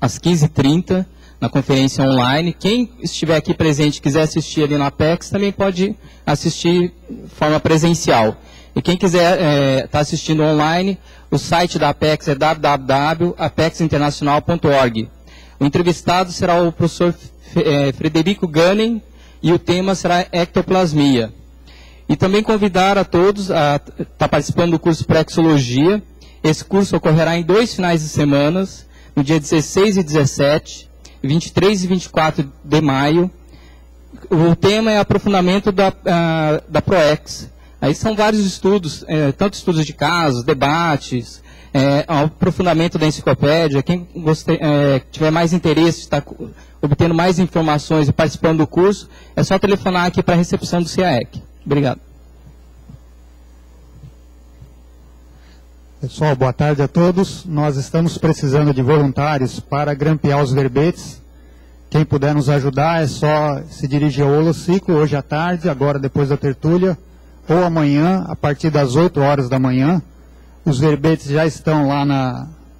às 15h30, na conferência online. Quem estiver aqui presente e quiser assistir ali na Apex, também pode assistir de forma presencial. E quem quiser estar assistindo online, o site da Apex é www.apexinternacional.org. O entrevistado será o professor Frederico Gannen e o tema será ectoplasmia. E também convidar a todos a estar participando do curso Prexologia. Esse curso ocorrerá em 2 finais de semana, no dia 16 e 17, 23 e 24 de maio. O tema é aprofundamento da ProEx. Aí são vários estudos, tanto estudos de casos, debates, aprofundamento da enciclopédia. Quem tiver mais interesse, está obtendo mais informações e participando do curso, é só telefonar aqui para a recepção do CAEC. Obrigado. Pessoal, boa tarde a todos. Nós estamos precisando de voluntários para grampear os verbetes. Quem puder nos ajudar é só se dirigir ao Holociclo hoje à tarde, agora depois da tertúlia, ou amanhã, a partir das 8 horas da manhã. Os verbetes já estão lá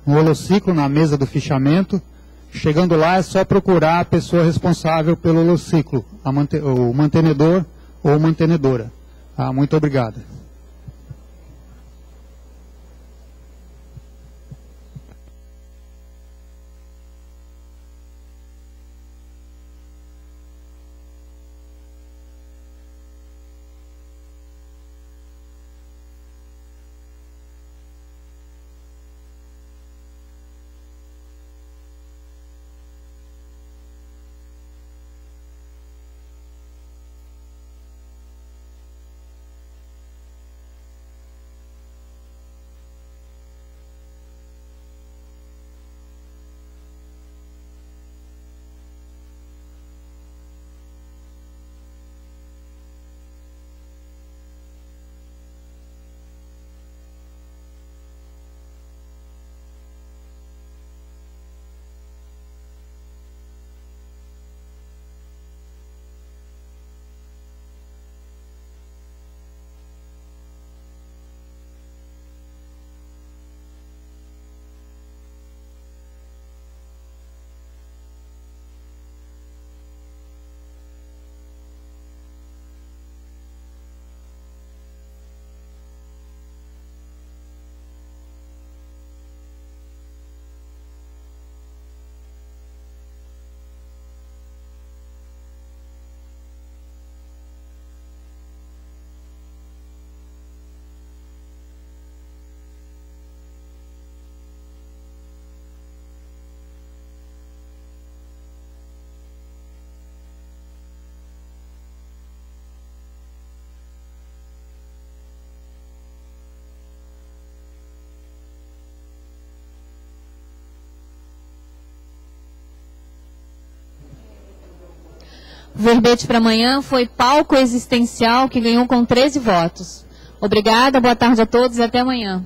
no Holociclo, na mesa do fichamento. Chegando lá é só procurar a pessoa responsável pelo Holociclo, o mantenedor ou mantenedora. Muito obrigado. O verbete para amanhã foi palco existencial, que ganhou com 13 votos. Obrigada, boa tarde a todos e até amanhã.